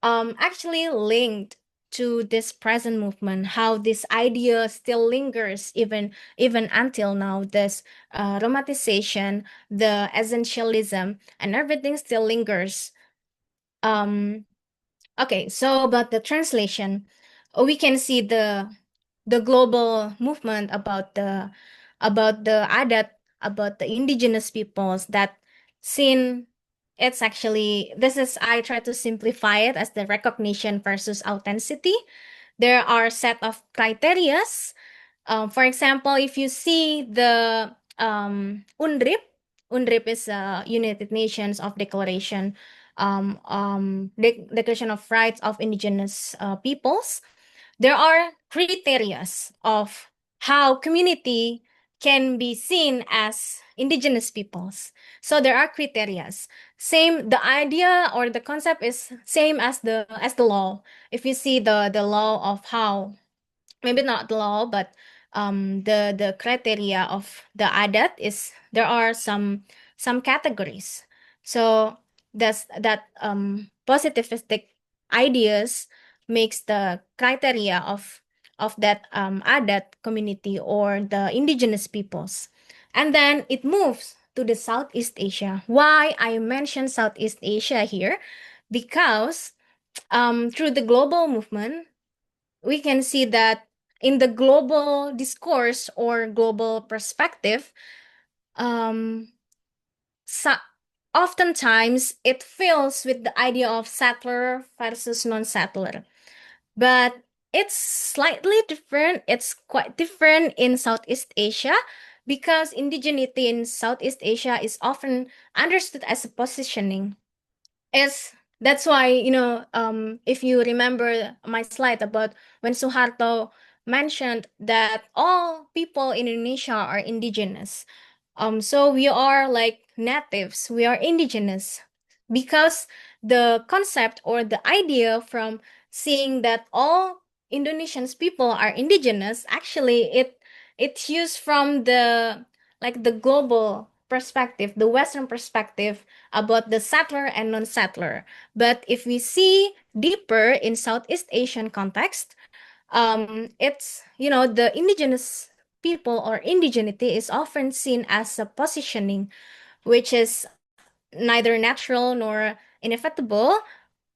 actually linked to this present movement, how this idea still lingers even until now. This romanticization, the essentialism, and everything still lingers. um Okay, so about the translation, we can see the global movement about the adat, about the indigenous peoples that seen. It's actually, this is, I try to simplify it as the recognition versus authenticity. There are set of criterias. For example, if you see the UNDRIP, UNDRIP is United Nations of Declaration, Declaration of Rights of Indigenous Peoples. There are criterias of how community can be seen as indigenous peoples. So there are criterias. Same, the idea or the concept is same as the law. If you see the law of how, maybe not the law, but the criteria of the adat is, there are some categories. So positivistic ideas makes the criteria of that adat community or the indigenous peoples. And then it moves to the Southeast Asia. Why I mention Southeast Asia here? Because through the global movement, we can see that in the global discourse or global perspective, um, so, oftentimes it fills with the idea of settler versus non-settler. But it's slightly different. It's quite different in Southeast Asia because indigeneity in Southeast Asia is often understood as a positioning. Is That's why, if you remember my slide about when Suharto mentioned that all people in Indonesia are indigenous. So we are like natives, we are indigenous because the concept or the idea from seeing that all Indonesians people are indigenous, actually it's used from the like the global perspective, the Western perspective about the settler and non-settler. But if we see deeper in Southeast Asian context, it's the indigenous people or indigeneity is often seen as a positioning, which is neither natural nor inevitable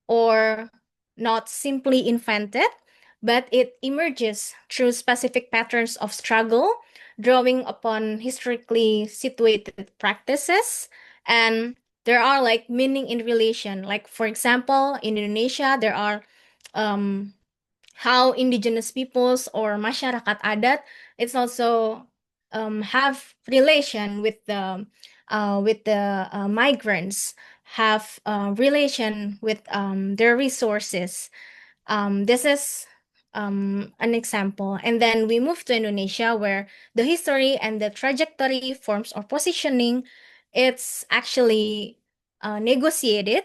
or not simply invented, but it emerges through specific patterns of struggle, drawing upon historically situated practices. And there are like meaning in relation. Like, for example, in Indonesia, there are um, how indigenous peoples or masyarakat adat, it's also have relation with the migrants, have relation with their resources. This is an example. And then we move to Indonesia, where the history and the trajectory, forms or positioning, it's actually negotiated,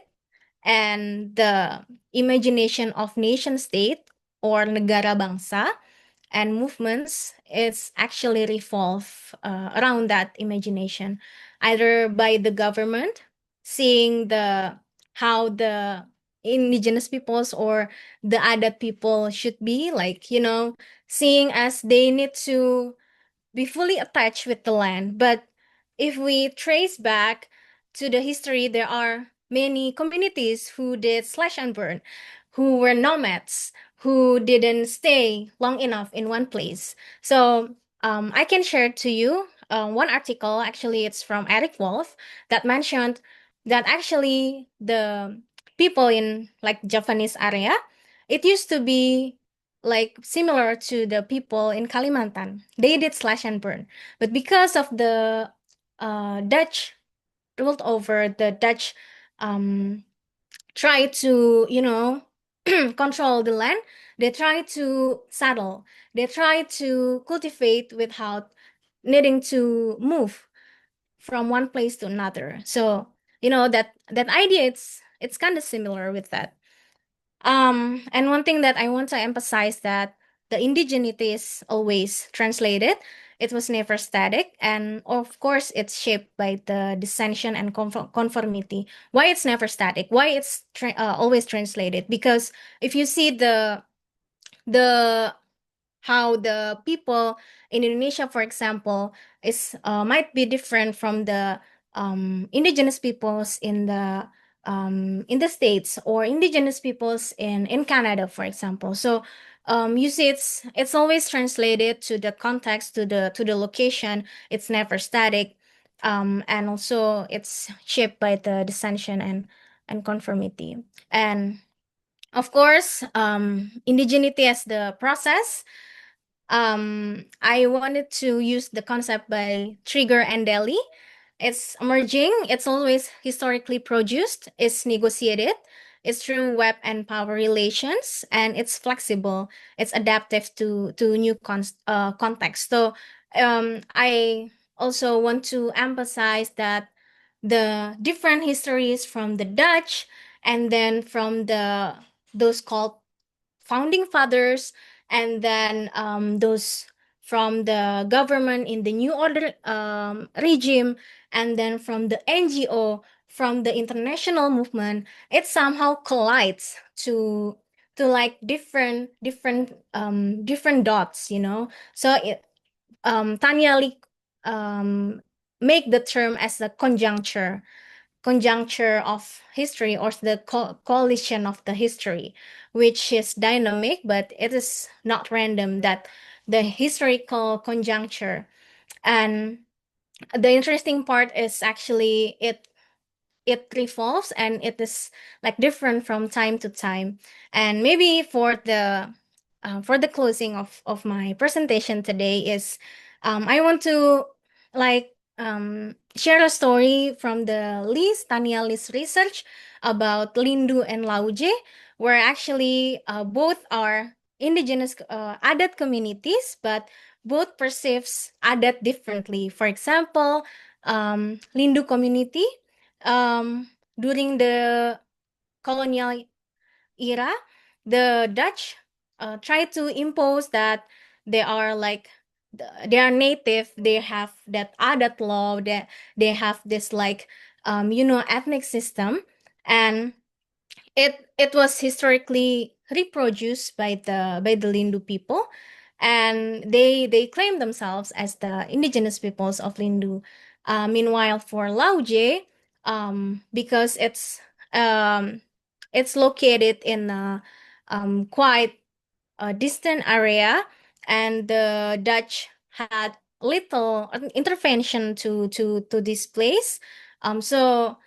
and the imagination of nation state or negara bangsa and movements is actually revolve around that imagination, either by the government seeing the how the indigenous peoples or the adat people should be, like, seeing as they need to be fully attached with the land. But if we trace back to the history, there are many communities who did slash and burn, who were nomads, who didn't stay long enough in one place. So I can share to you one article. Actually, it's from Eric Wolf that mentioned that actually the people in like Javanese area, it used to be like similar to the people in Kalimantan. They did slash and burn. But because of the Dutch ruled over, the Dutch um, try to, control the land. They try to settle. They try to cultivate without needing to move from one place to another. So, that idea, it's kind of similar with that. And one thing that I want to emphasize that the indigeneity is always translated. It was never static, and of course, it's shaped by the dissension and conformity. Why it's never static? Why it's always translated? Because if you see the how the people in Indonesia, for example, is might be different from the indigenous peoples in the States, or indigenous peoples in Canada, for example. So you see, it's always translated to the context, to the location. It's never static, and also it's shaped by the dissension and conformity. And of course, indigeneity as the process. I wanted to use the concept by Trigger and Daly. It's emerging, it's always historically produced, it's negotiated, it's through web and power relations, and it's flexible, it's adaptive to new context. So I also want to emphasize that the different histories from the Dutch, and then from the those called founding fathers, and then those from the government in the New Order regime, and then from the NGO from the international movement, it somehow collides to like different dots, you know. So Tanya Lee make the term as the conjuncture of history, or the coalition of the history, which is dynamic, but it is not random, that the historical conjuncture. And the interesting part is actually it revolves, and it is like different from time to time. And maybe for the closing of my presentation today is I want to like share a story from the Tania Lee's research about Lindu and Lauje, where actually both are indigenous adat communities, but both perceives adat differently. For example, Lindu community during the colonial era, the Dutch tried to impose that they are like they are native, they have that adat law, that they have this like ethnic system, and it was historically reproduced by the Lindu people, and they claim themselves as the indigenous peoples of Lindu. Meanwhile, for Lauje, because it's located in a quite a distant area, and the Dutch had little intervention to this place. There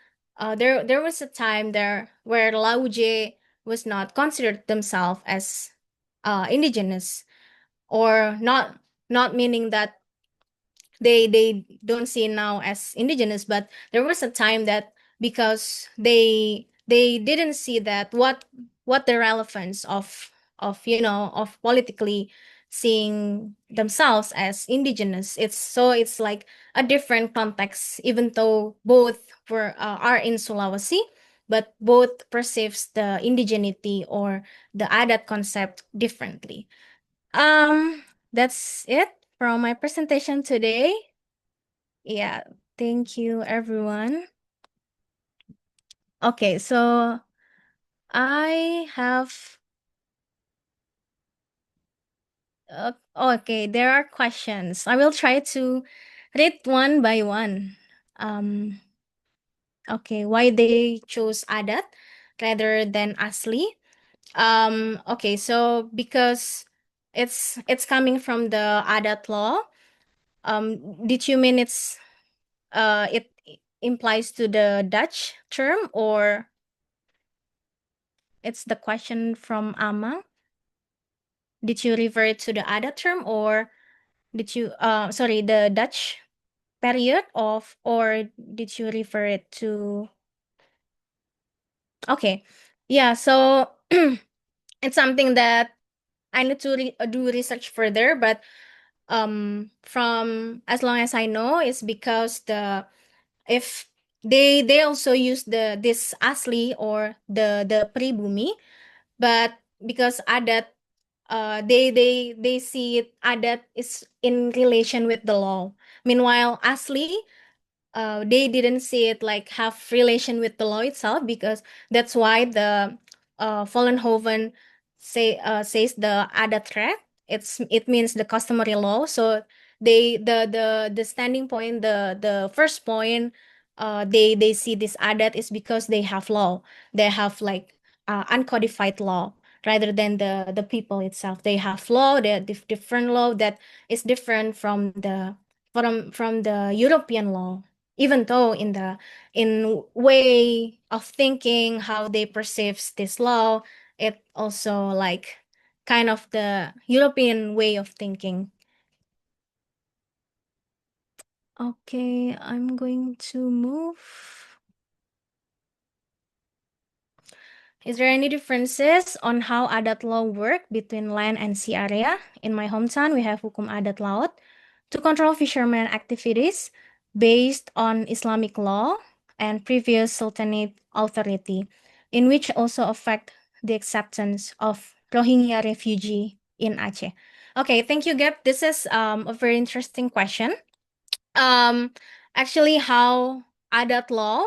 was a time there where Lauje was not considered themselves as indigenous, or not meaning that they don't see now as indigenous, but there was a time that because they didn't see that what the relevance of of politically seeing themselves as indigenous. It's like a different context, even though both are in Sulawesi, but both perceives the indigeneity or the adat concept differently. That's it from my presentation today. Yeah, thank you, everyone. Okay, so I have. Okay, there are questions. I will try to read one by one. Um, okay, why they chose adat rather than asli? Okay, so because it's coming from the adat law. Did you mean it implies to the Dutch term, or it's the question from Amang? Did you refer to the other term, or did you sorry, the Dutch period of, or did you refer it to? Okay. Yeah, so it's something that I need to do research further, but from as long as I know, it's because if they also use this asli, or the pribumi, but because adat they see it, adat is in relation with the law. Meanwhile, asli, they didn't see it like have relation with the law itself, because that's why the Vollenhoven says the adatrecht. It means the customary law. So the standing point, the first point, they see this adat is because they have law. They have like uncodified law, rather than the people itself. They have law, they have different law that is different from the European law, even though in way of thinking, how they perceives this law, it also like kind of the European way of thinking. Okay, I'm going to move. Is there any differences on how adat law work between land and sea area? In my hometown, we have hukum adat laut to control fishermen activities based on Islamic law and previous sultanate authority, in which also affect the acceptance of Rohingya refugee in Aceh. Okay, thank you, Gab. This is a very interesting question. Um, Actually, how adat law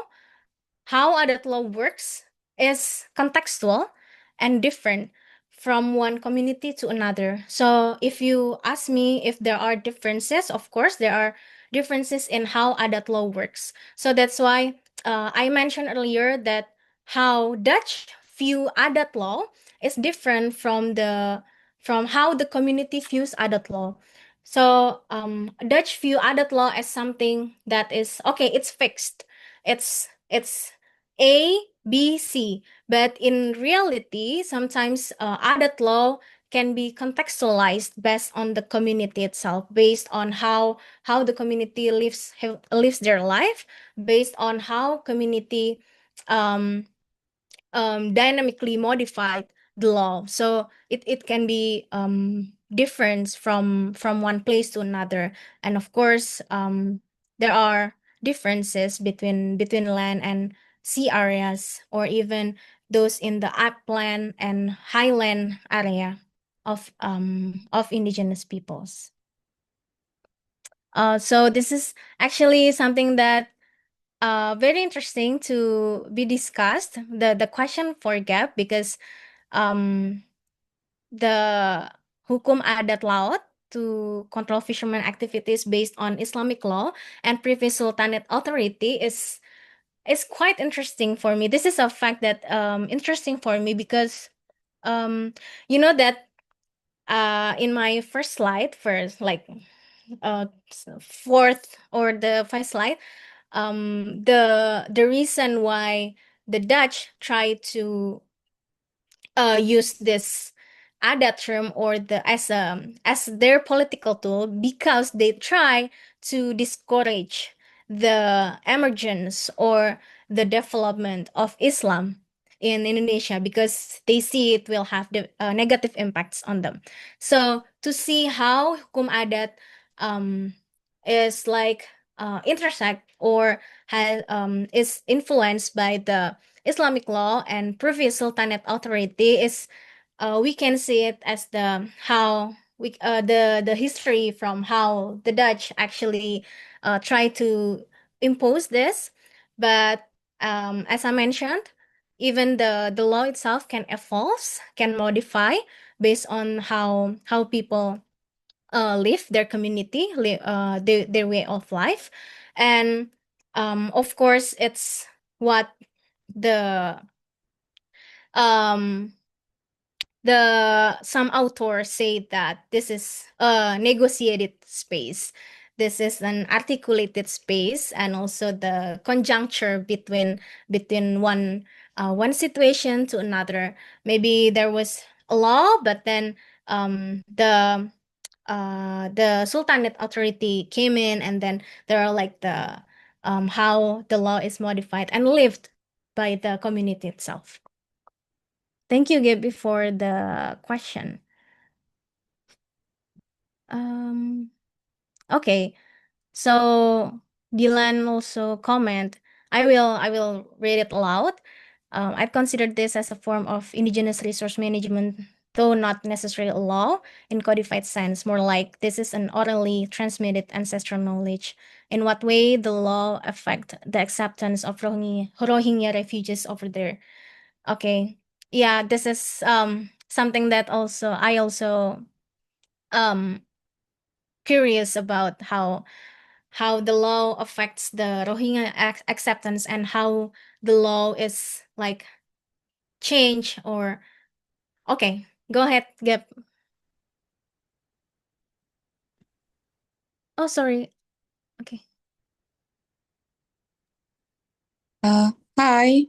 how adat law works is contextual and different from one community to another. So if you ask me if there are differences, of course there are differences in how adat law works. So that's why I mentioned earlier that how Dutch view adat law is different from how the community views adat law. So Dutch view adat law as something that is okay, it's fixed. It's A, B, C. But in reality, sometimes adat law can be contextualized based on the community itself, based on how the community lives their life, based on how community um, dynamically modified the law. So it can be different from one place to another. And of course, there are differences between land and sea areas, or even those in the upland and highland area of indigenous peoples. So this is actually something that very interesting to be discussed, the question for gap, because um the hukum adat laut to control fishermen activities based on Islamic law and previous sultanate authority is quite interesting for me. This is a fact that interesting for me because you know that in my first slide, first like fourth or the first slide, the reason why the Dutch try to use this adat term or the as their political tool, because they try to discourage the emergence or the development of Islam in Indonesia, because they see it will have the negative impacts on them. So to see how hukum adat um, is like intersect or is influenced by the Islamic law and previous Sultanate authority, is we can see it as the history from how the Dutch actually try to impose this. But as I mentioned, even the law itself can evolve, can modify based on how people live their community, their way of life. And of course, it's what the um some authors say that this is a negotiated space. This is an articulated space, and also the conjuncture between one situation to another. Maybe there was a law, but then the Sultanate authority came in, and then there are like the how the law is modified and lived by the community itself. Thank you, Gabby, for the question. Um, okay. So Dylan also comment. I will read it aloud. I've considered this as a form of indigenous resource management, though not necessarily a law in codified sense. More like this is an orally transmitted ancestral knowledge. In what way the law affect the acceptance of Rohingya refugees over there? Okay. Yeah, this is something that also I also um curious about how the law affects the Rohingya acceptance, and how the law is like change or okay. Go ahead, Gep. Oh, sorry. Okay. Hi.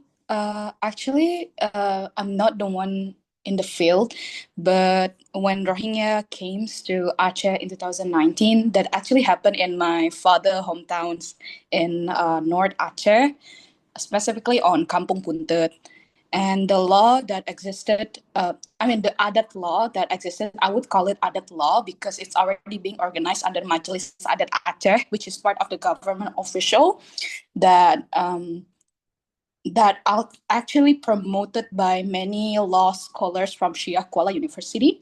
Actually, I'm not the one in the field, but when Rohingya came to Aceh in 2019, that actually happened in my father hometowns in North Aceh, specifically on Kampung Puntet. And the law that existed, the adat law that existed, I would call it adat law because it's already being organized under Majelis Adat Aceh, which is part of the government official that actually promoted by many law scholars from Shia Kuala University.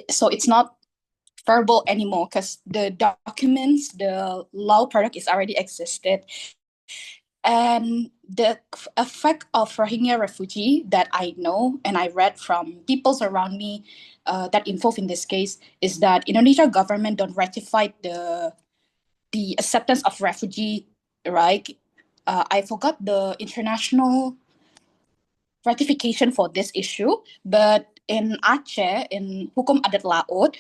So it's not verbal anymore because the documents, the law product is already existed. And the effect of Rohingya refugee that I know and I read from people around me that involved in this case is that Indonesia government don't ratify the acceptance of refugee, right? I forgot the international ratification for this issue, but in Aceh, in Hukum Adat Laut,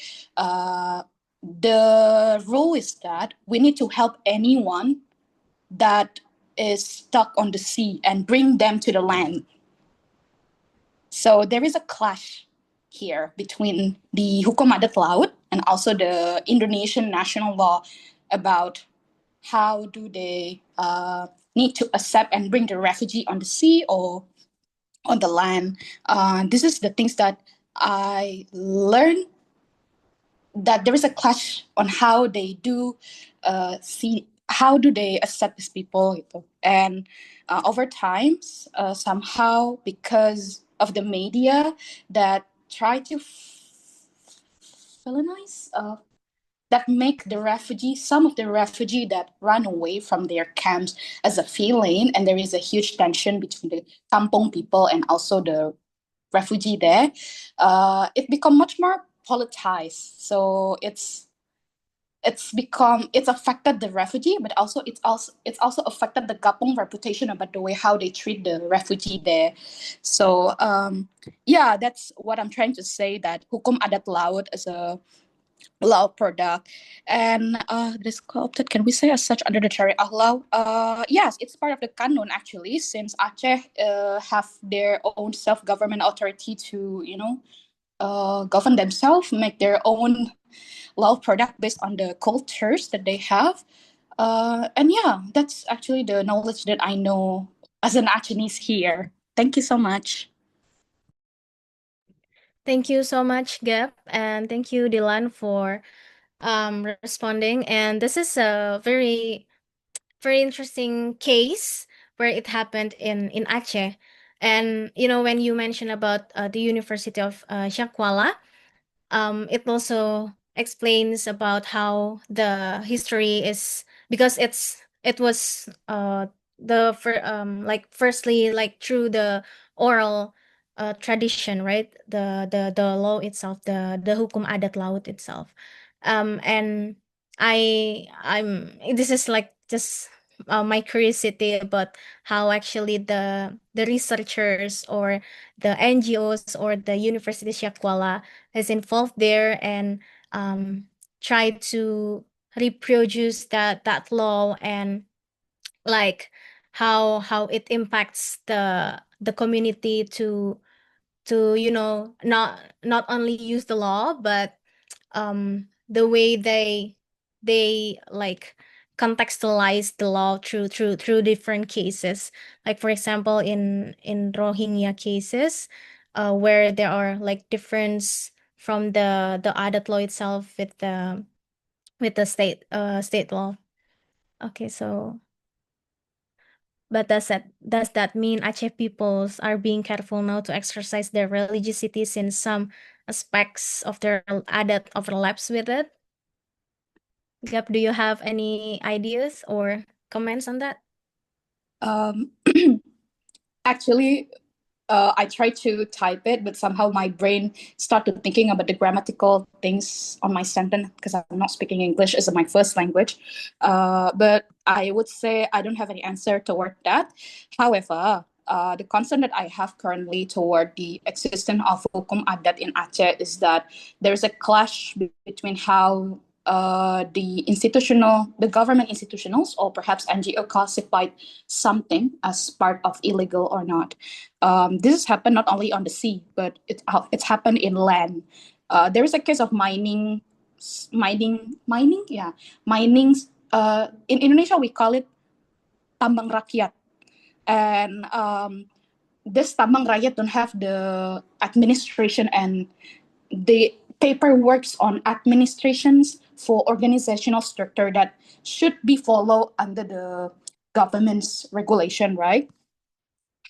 the rule is that we need to help anyone that is stuck on the sea and bring them to the land. So there is a clash here between the Hukum Adat Laut and also the Indonesian national law about how do they need to accept and bring the refugee on the sea or on the land. This is the things that I learned, that there is a clash on how they do see how do they accept these people gitu. And over time somehow because of the media that try to villainize that make the refugee, some of the refugee that run away from their camps as a villain, and there is a huge tension between the kampong people and also the refugee there. It become much more politicized. So it's affected the refugee, but also it's also affected the kampong reputation about the way how they treat the refugee there. So yeah, that's what I'm trying to say, that Hukum Adat Laut is a law product, and this co-opted, can we say as such under the Syariah law? Yes, it's part of the canon actually, since Aceh have their own self-government authority to govern themselves, make their own law product based on the cultures that they have. And yeah, that's actually the knowledge that I know as an Achenese here. Thank you so much. Thank you so much, Gab, and thank you, Dylan, for responding. And this is a very, very interesting case where it happened in Aceh. And when you mentioned about the University of Shakwala, it also explains about how the history is, because it was like firstly like through the oral tradition, right? The law itself, the hukum adat laut itself. And I'm this is like just my curiosity about how actually the researchers or the NGOs or the University Shakwala is involved there and try to reproduce that law, and like how it impacts the community to not only use the law, but the way they like contextualize the law through different cases, like for example in Rohingya cases, where there are like difference from the adat law itself with the state law. Okay, so but does that mean Aceh peoples are being careful now to exercise their religiosity since some aspects of their adat overlaps with it? Gap, do you have any ideas or comments on that? Um, actually, I tried to type it, but somehow my brain started thinking about the grammatical things on my sentence because I'm not speaking English as my first language. But I would say I don't have any answer toward that. However, the concern that I have currently toward the existence of hukum adat in Aceh is that there's a clash between how the government institutionals or perhaps NGO classified something as part of illegal or not. This has happened not only on the sea, but it's happened in land. There is a case of mining. Yeah, mining. In Indonesia, we call it tambang rakyat, and this tambang rakyat don't have the administration and the paperwork on administrations for organizational structure that should be followed under the government's regulation, right?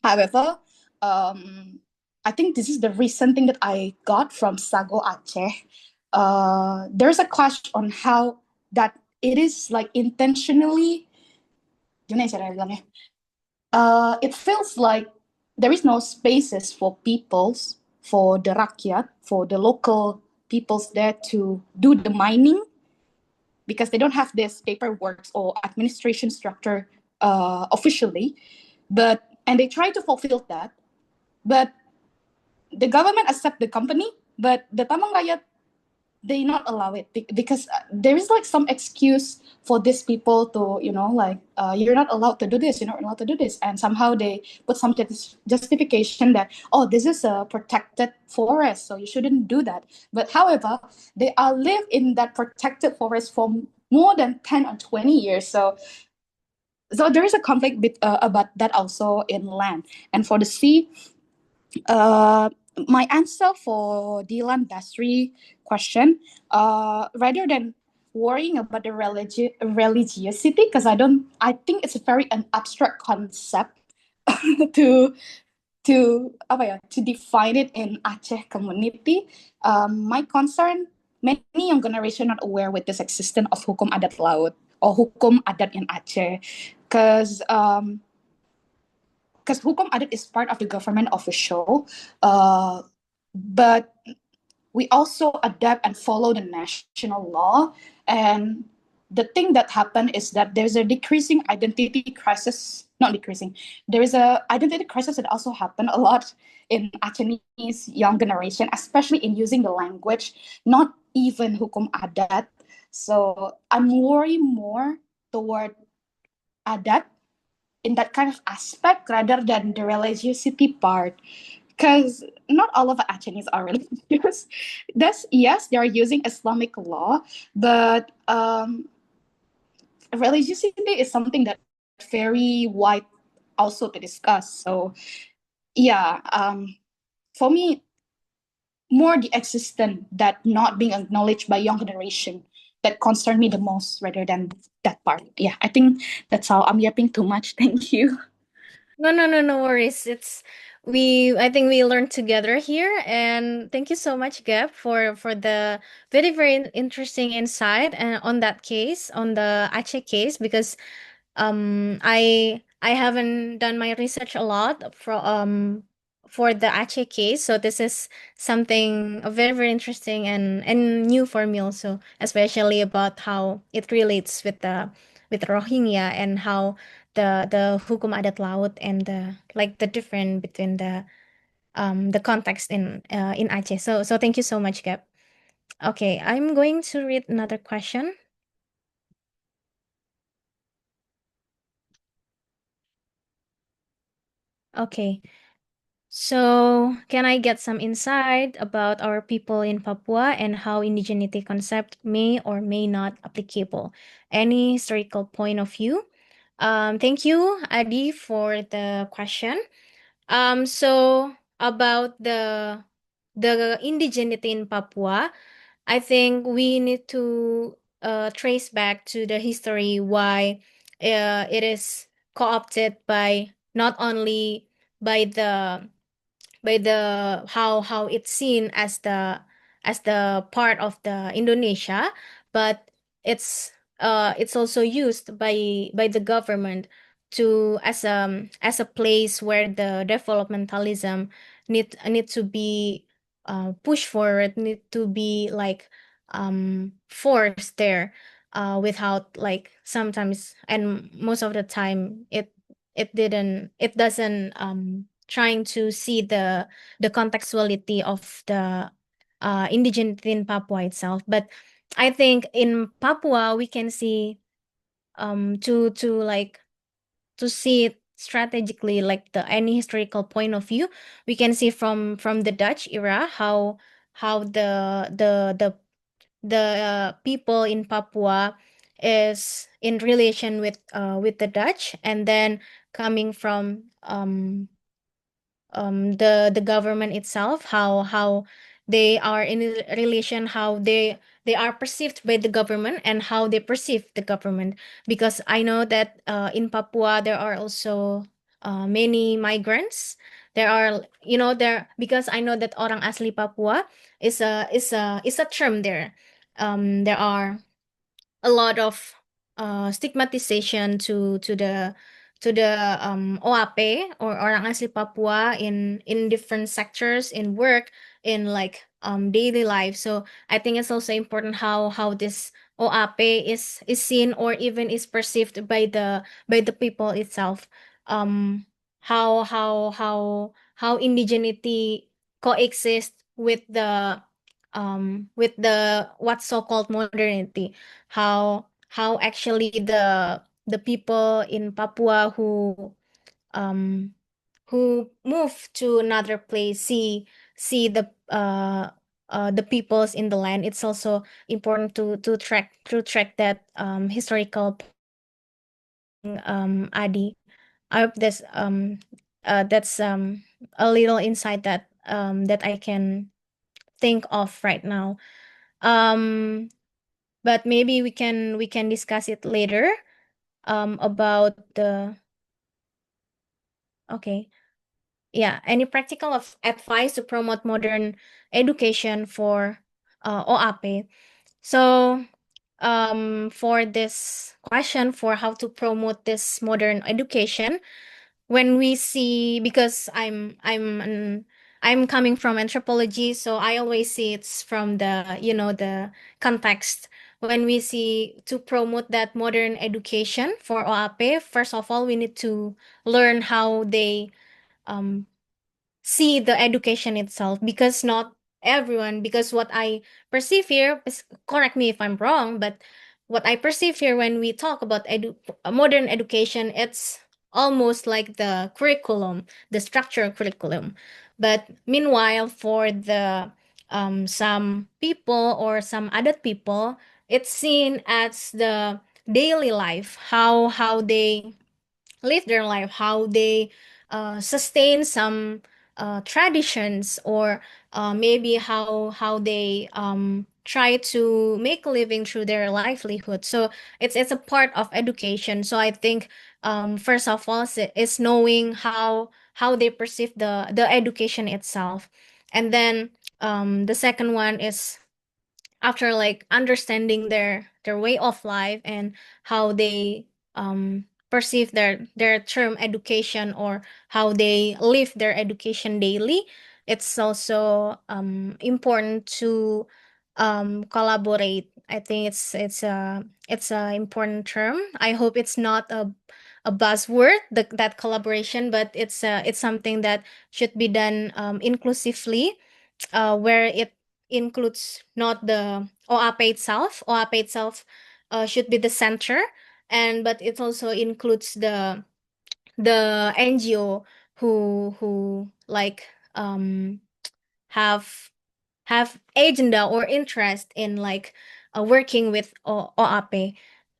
However, I think this is the recent thing that I got from Sago Aceh. There's a clash on how that it is like intentionally, gimana cara bilangnya? it feels like there is no spaces for peoples, for the rakyat, for the local peoples there to do the mining because they don't have this paperwork or administration structure officially. And they try to fulfill that, but the government accept the company, but the Tamang Rakyat they not allow it because there is like some excuse for these people to you're not allowed to do this, you're not allowed to do this, and somehow they put some justification that, oh, this is a protected forest, so you shouldn't do that. But however, they are live in that protected forest for more than 10 or 20 years, so there is a conflict about that also in land. And for the sea, my answer for Dylan Basri question, rather than worrying about the religiosity, because I think it's a very an abstract concept to to define it in Aceh community. My concern, many young generation not aware with this existence of hukum adat laut or hukum adat in Aceh, because hukum adat is part of the government official, but we also adapt and follow the national law. And the thing that happened is that there's a decreasing identity crisis, not decreasing, there is a identity crisis that also happened a lot in Achenese young generation, especially in using the language, not even hukum adat. So I'm worried more toward adat in that kind of aspect rather than the religiosity part, because not all of Achenis are religious. That's yes, they are using Islamic law, but religiosity is something that very wide also to discuss. So yeah, for me, more the existence that not being acknowledged by young generation that concern me the most rather than that part. Yeah, I think that's all. I'm yapping too much. Thank you. No worries. I think we learned together here, and thank you so much, Gab, for the very interesting insight and on that case, on the Aceh case, because I haven't done my research a lot for the Aceh case, so this is something very interesting and new for me also, especially about how it relates with Rohingya and how the hukum adat laut and the difference between the context in Aceh. So thank you so much, Gab. Okay, I'm going to read another question. Okay. So, can I get some insight about our people in Papua and how indigeneity concept may or may not applicable? Any historical point of view? Thank you, Adi, for the question. So about the indigeneity in Papua, I think we need to trace back to the history why it is co-opted by not only by the how it's seen as the part of the Indonesia, but it's also used by the government to as a place where the developmentalism need to be pushed forward, need to be like forced there without like sometimes and most of the time it doesn't trying to see the contextuality of the indigeneity in Papua itself. But I think in Papua we can see to like to see it strategically like the any historical point of view we can see from the Dutch era how the people in Papua is in relation with the Dutch, and then coming from the government itself, how they are in a relation, how they are perceived by the government and how they perceive the government. Because I know that in Papua there are also many migrants. There are, there, because I know that orang asli Papua is a term there. There are a lot of stigmatization OAP or orang asli Papua in different sectors, in work, in like daily life. So I think it's also important how this OAP is seen or even is perceived by the people itself. Um how indigeneity coexist with the what's so-called modernity. How actually the people in Papua who move to another place see the peoples in the land. It's also important to track that historical Adi. I hope that's a little insight that I can think of right now. Um but maybe we can discuss it later about the okay. Yeah, any practical of advice to promote modern education for OAP. So, for this question for how to promote this modern education, when we see, because I'm coming from anthropology, so I always see it's from the context. When we see to promote that modern education for OAP, first of all we need to learn how they um see the education itself, because not everyone, because what I perceive here correct me if I'm wrong, but what I perceive here when we talk about modern education, it's almost like the curriculum, the structural curriculum. But meanwhile, for the some people or some other people, it's seen as the daily life, how they live their life, how they sustain some traditions, or maybe how they try to make a living through their livelihood. So it's a part of education. So I think first of all is knowing how they perceive the education itself, and then the second one is after like understanding their way of life and how they perceive their term education, or how they live their education daily. It's also important to collaborate. I think it's a important term. I hope it's not a buzzword, that collaboration, but it's something that should be done inclusively, where it includes not the OAP itself. OAP itself should be the center, and but it also includes the NGO who like have have agenda or interest in like working with OAP,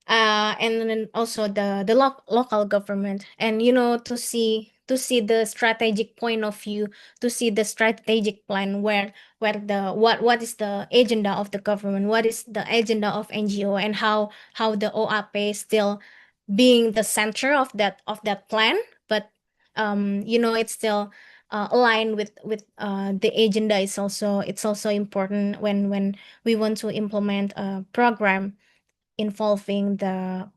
and then also the local government, and to see the strategic point of view, to see the strategic plan, where the what is the agenda of the government, what is the agenda of NGO, and how the OAP still being the center of that plan, but it's still aligned with the agenda. It's also important when we want to implement a program involving the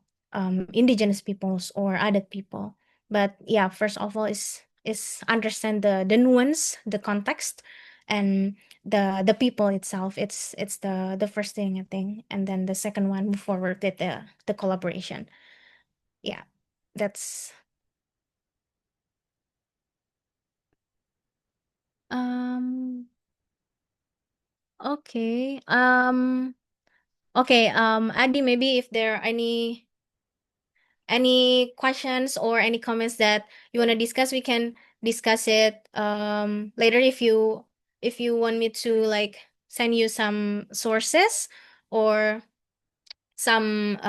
indigenous peoples or other people. But yeah, first of all is understand the nuance, the context, and the people itself. It's the first thing, I think, and then the second one, move forward with the collaboration. Yeah, that's um okay. Okay, Adi, maybe if there are any questions or any comments that you want to discuss, we can discuss it later, if you want me to like send you some sources or some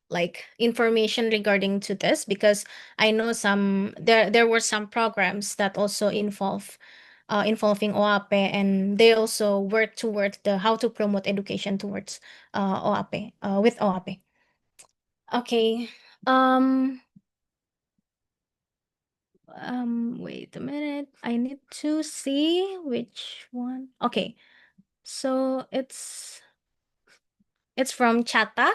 like information regarding to this, because I know there were some programs that also involving OAP, and they also work towards the how to promote education towards OAP, with OAP. Okay. Um wait a minute. I need to see which one. Okay. So it's from Chata.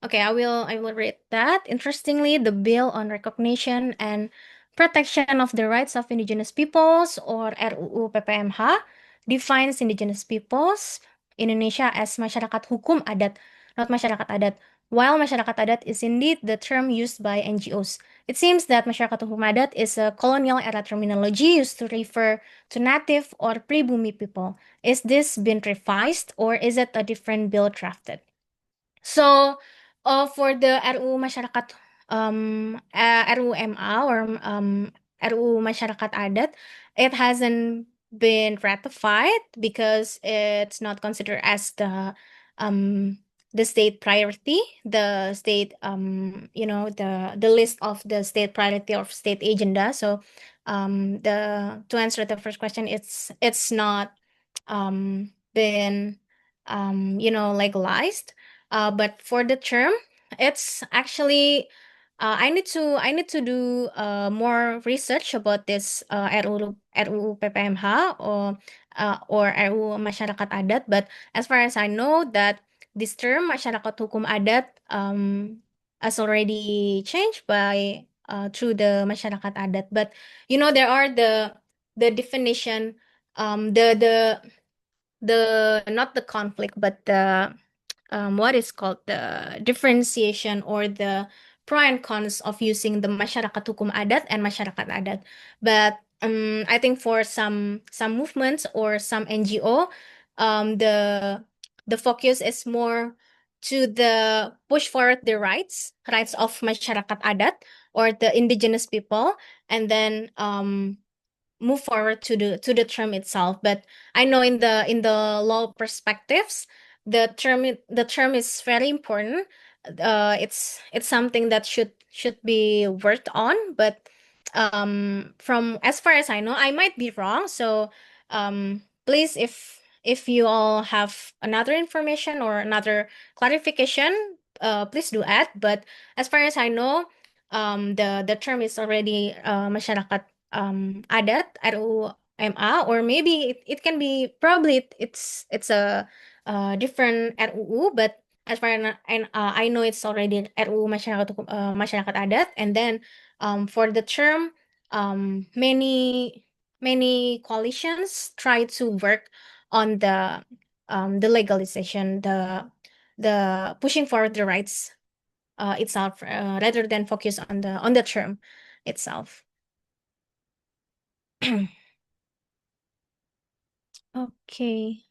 Okay, I will read that. Interestingly, the Bill on Recognition and Protection of the Rights of Indigenous Peoples, or RUU PPMH, defines indigenous peoples Indonesia as masyarakat hukum adat, not masyarakat adat. While masyarakat adat is indeed the term used by NGOs. It seems that masyarakat hukum adat is a colonial era terminology used to refer to native or pribumi people. Is this been revised, or is it a different bill drafted? So, for the RUU Masyarakat RUU MA, or RUU Masyarakat Adat, it hasn't been ratified because it's not considered as the state priority, the state the list of the state priority or state agenda. So, the to answer the first question, it's not been legalized. But for the term, it's actually I need to do more research about this RUU PPMH, or RUU Masyarakat Adat. But as far as I know, that this term Masyarakat Hukum Adat has already changed by through the Masyarakat Adat. But there are the definition, the not the conflict, but the what is called the differentiation, or the pro and cons of using the masyarakat hukum adat and masyarakat adat. But I think for some movements or some NGO, the focus is more to the push forward the rights of masyarakat adat, or the indigenous people, and then move forward to the term itself. But I know in the law perspectives, the term is very important. It's something that should be worked on. But from as far as I know, I might be wrong. So please, if you all have another information or another clarification, please do add. But as far as I know, the term is already masyarakat adat, RUU MA, or maybe it can be, probably it's a different RUU. But as far as I know, it's already RUU masyarakat adat. And then for the term, many coalitions try to work on the legalization, the pushing forward the rights itself, rather than focus on the term itself. Okay.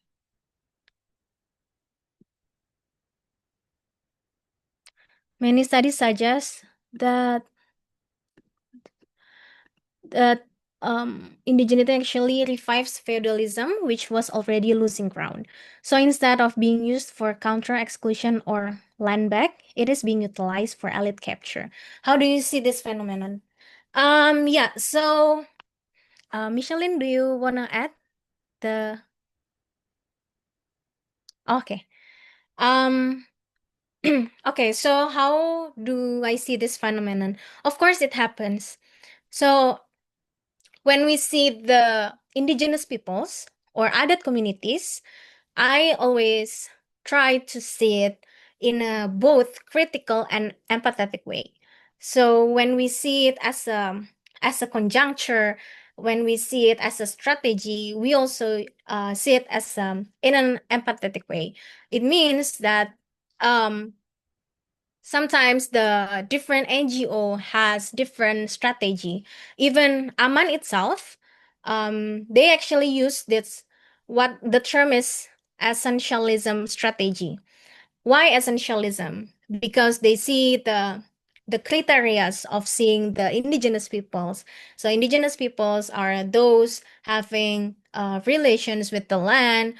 Many studies suggest that indigeneity actually revives feudalism, which was already losing ground. So instead of being used for counter exclusion or land back, it is being utilized for elite capture. How do you see this phenomenon? Yeah. So, Micheline, do you wanna add the? Okay. Um. Okay. So how do I see this phenomenon? Of course, it happens. So when we see the indigenous peoples or adat communities, I always try to see it in a both critical and empathetic way. So when we see it as a conjuncture, when we see it as a strategy, we also see it as in an empathetic way. It means that um, sometimes the different NGO has different strategy. Even Aman itself, they actually use this, what the term is, essentialism strategy. Why essentialism? Because they see the criterias of seeing the indigenous peoples. So indigenous peoples are those having relations with the land,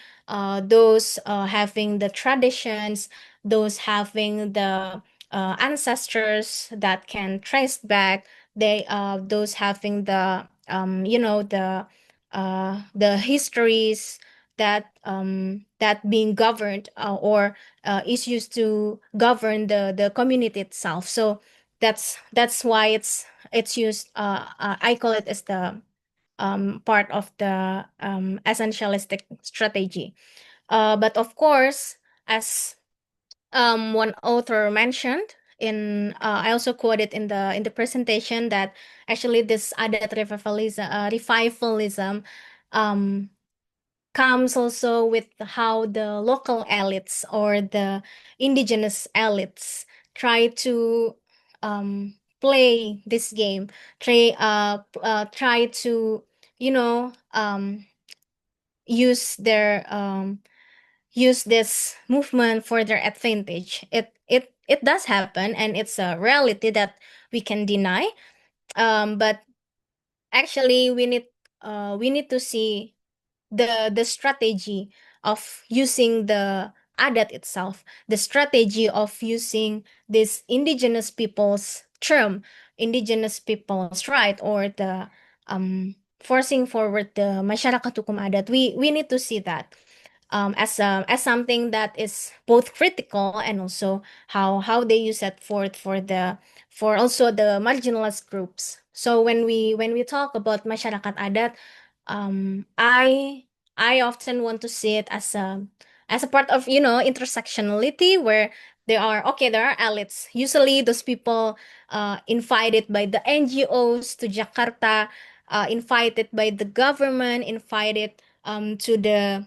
those having the traditions, those having the ancestors that can trace back. They those having the histories that being governed, or is used to govern the community itself. So that's why it's used. I call it as the part of the essentialistic strategy. But of course, as one author mentioned in I also quoted in the presentation that actually this adat revivalism um comes also with how the local elites or the indigenous elites try to play this game, try to you know use their use this movement for their advantage. It does happen, and it's a reality that we can deny. But actually, we need to see the strategy of using the adat itself, the strategy of using this indigenous people's term, indigenous people's right, or the forcing forward the masyarakat hukum adat. We need to see that as something that is both critical and also how they use it for the for also the marginalized groups. So when we talk about masyarakat adat, um, I I often want to see it as a part of intersectionality where there are elites. Usually those people invited by the NGOs to Jakarta, invited by the government, invited to the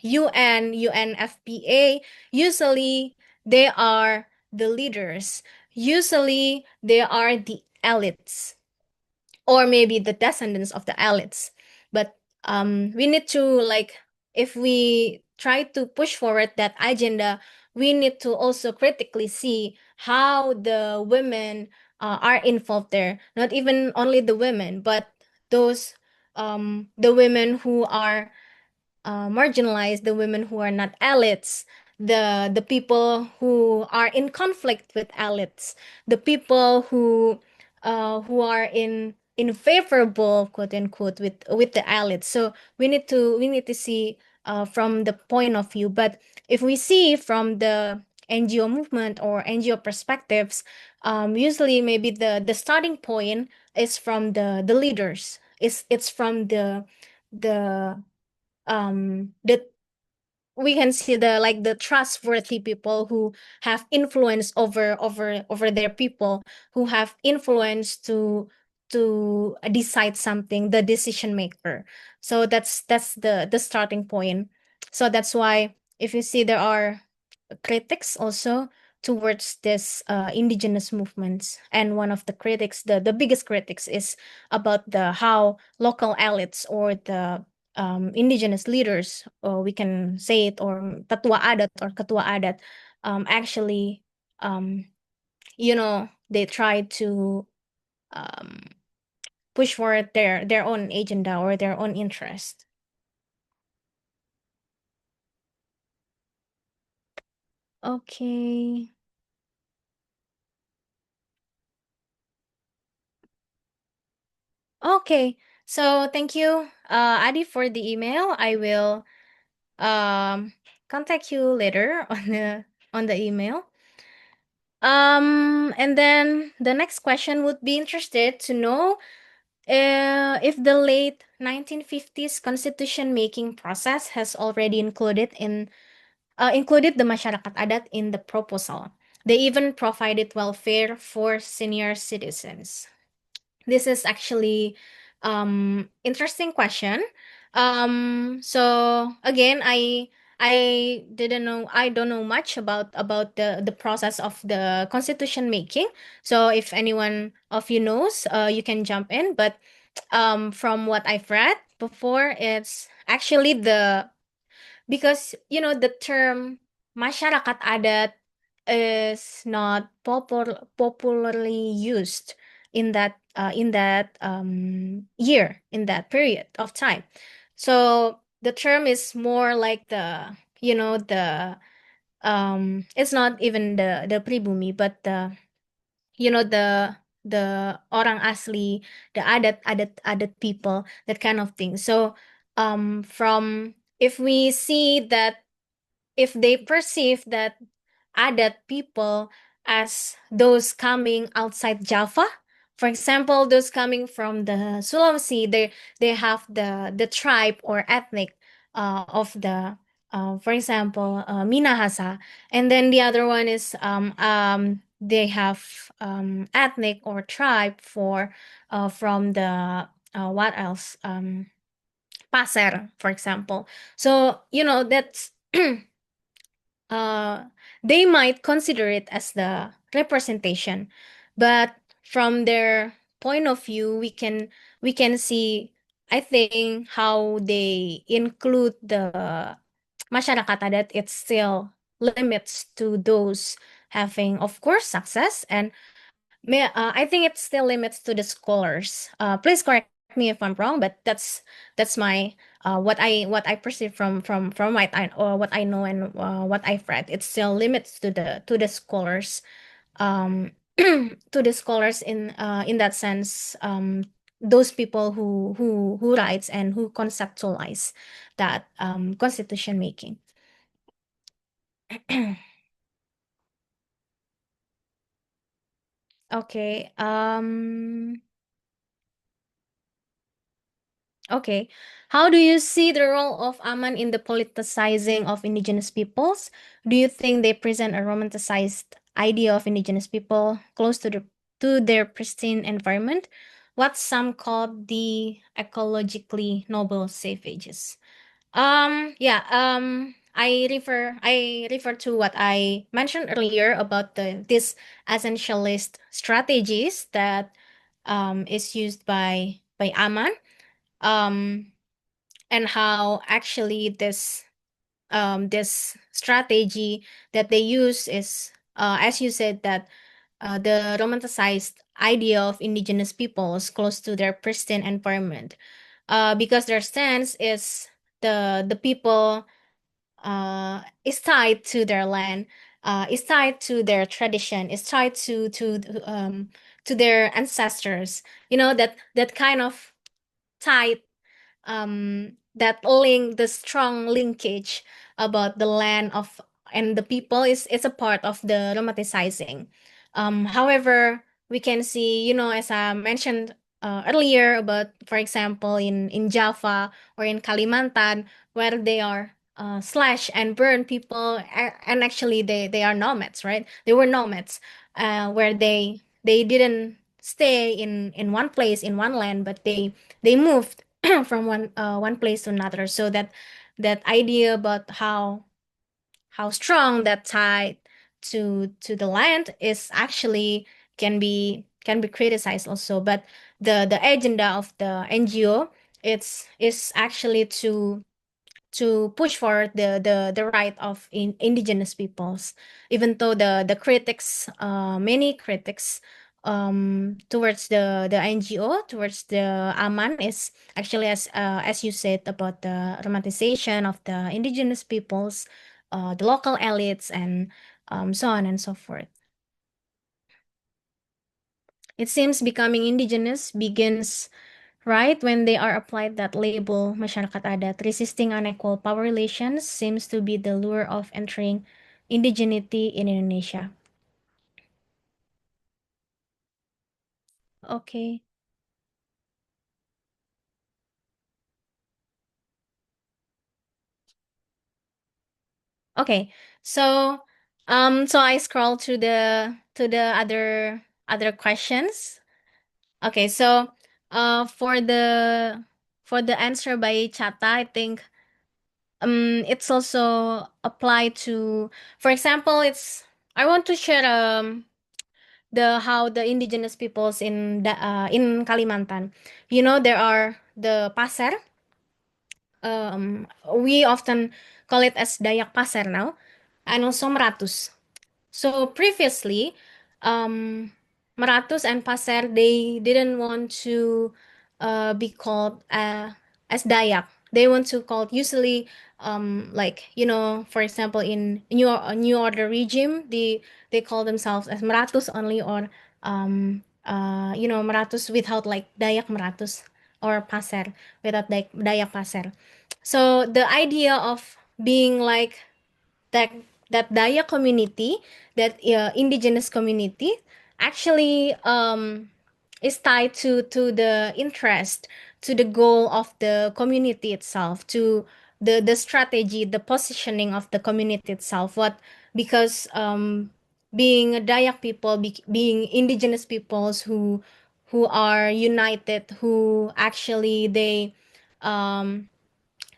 UNFPA. Usually they are the leaders. Usually they are the elites or maybe the descendants of the elites. But we need to like if we try to push forward that agenda, we need to also critically see how the women are involved there. Not even only the women, but those the women who are marginalized, the women who are not elites, the people who are in conflict with elites, the people who are in favorable quote unquote with the elites. So we need to see from the point of view. But if we see from the NGO movement or NGO perspectives, usually maybe the starting point is from the leaders. It's from the we can see the like the trustworthy people who have influence over their people, who have influence to decide something, the decision maker. So that's the starting point. So that's why if you see there are critics also towards this indigenous movements, and one of the critics, the biggest critics, is about the how local elites or the indigenous leaders, or we can say it, or tatua adat or ketua adat, actually, um, they try to um, push for their own agenda or their own interest. Okay. Okay. So thank you, Adi, for the email. I will um contact you later on the email. And then the next question would be interested to know if the late 1950s constitution making process has already included the masyarakat adat in the proposal. They even provided welfare for senior citizens. This is actually interesting question. So again, I don't know much about the process of the constitution making. So if anyone of you knows, you can jump in. But from what I've read before, it's actually the because the term masyarakat adat is not popularly used in that year, in that period of time. So the term is more like the it's not even the pribumi, but the orang asli, the adat people, that kind of thing. So from if we see that, if they perceive that adat people as those coming outside Java, for example, those coming from the Sulawesi, they have the tribe or ethnic of the For example, Minahasa, and then the other one is they have ethnic or tribe for from the what else Paser, for example. So that's uh, they might consider it as the representation, but from their point of view, we can see, I think, how they include the masyarakat adat. It still limits to those having, of course, success, and I think it still limits to the scholars. Please correct me if I'm wrong, but that's my what I perceive from what I know and what I've read. It still limits to the scholars, to the scholars in that sense. Those people who writes and who conceptualize that constitution making. Okay. Okay. How do you see the role of Aman in the politicizing of indigenous peoples? Do you think they present a romanticized idea of indigenous people close to their pristine environment? What some call the ecologically noble savages? Yeah, I refer to what I mentioned earlier about this essentialist strategies that is used by Aman. Um and how actually this strategy that they use is, as you said, that the romanticized idea of indigenous peoples close to their pristine environment, because their stance is the people is tied to their land, is tied to their tradition, is tied to their ancestors, that kind of tied, that link, the strong linkage about the land of and the people is a part of the romanticizing. However, we can see, as I mentioned earlier, about, for example, in Java or in Kalimantan, where they are slash and burn people, and actually they are nomads, right? They were nomads, where they didn't stay in one place, in one land, but they moved from one place to another. So that idea about how strong that tie to the land is actually can be criticized also. But the agenda of the NGO, is actually to push for the right of indigenous peoples, even though the critics, many critics, towards the NGO, towards the Aman, is actually, as you said, about the romanticization of the indigenous peoples, the local elites, and so on and so forth. It seems becoming indigenous begins right when they are applied that label masyarakat adat. Resisting unequal power relations seems to be the lure of entering indigeneity in Indonesia. Okay. Okay. So I scroll to the other questions. Okay, so for the answer by Chata, I think it's also applied to, for example, it's I want to share the how the indigenous peoples in Kalimantan. There are the Passer. We often call it as Dayak Passer now, and also Meratus. So previously, um, Meratus and Passer, they didn't want to be called as Dayak. They want to call usually, like, for example, in New Order regime, they call themselves as Meratus only, or Meratus without, like, Dayak Meratus, or Passer without Dayak Passer. So the idea of being like that that Daya community, that indigenous community, actually is tied to the interest, to the goal of the community itself, to the strategy, the positioning of the community itself. What because being a Dayak people, being indigenous peoples who are united, who actually um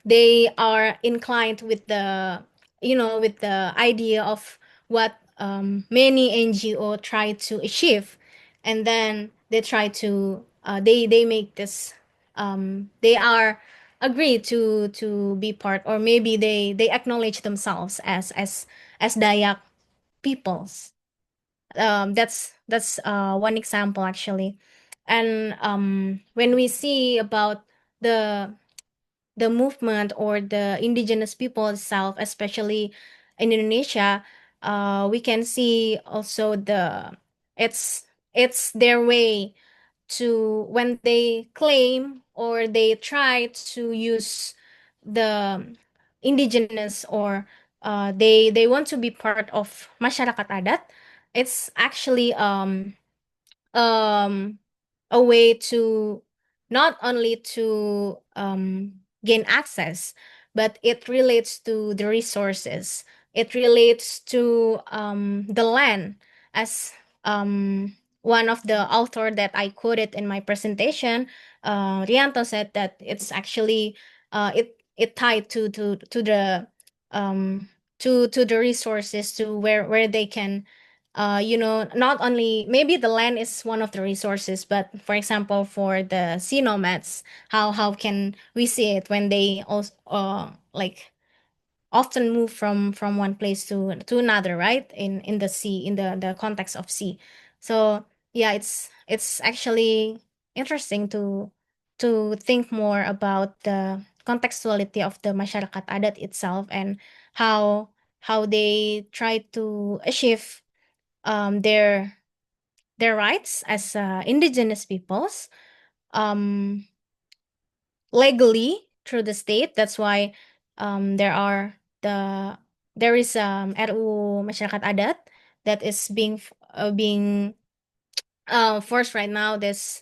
they are inclined with the with the idea of what many NGO try to achieve, and then they try to they make this they are agree to be part, or maybe they acknowledge themselves as Dayak peoples. That's one example actually. And when we see about the the movement or the indigenous people itself, especially in Indonesia, we can see also it's their way to, when they claim or they try to use the indigenous, or they want to be part of masyarakat adat. It's actually um a way to not only to gain access, but it relates to the resources. It relates to the land, as one of the author that I quoted in my presentation, Rianto, said that it's actually it tied to the um to the resources, to where they can not only maybe the land is one of the resources, but for example, for the sea nomads, how can we see it when they also like often move from one place to another, right? In the sea, in the context of sea. So yeah, it's actually interesting to think more about the contextuality of the masyarakat adat itself, and how they try to achieve their rights as indigenous peoples um legally through the state. That's why there are there is RU Masyarakat Adat that is being forced right now. This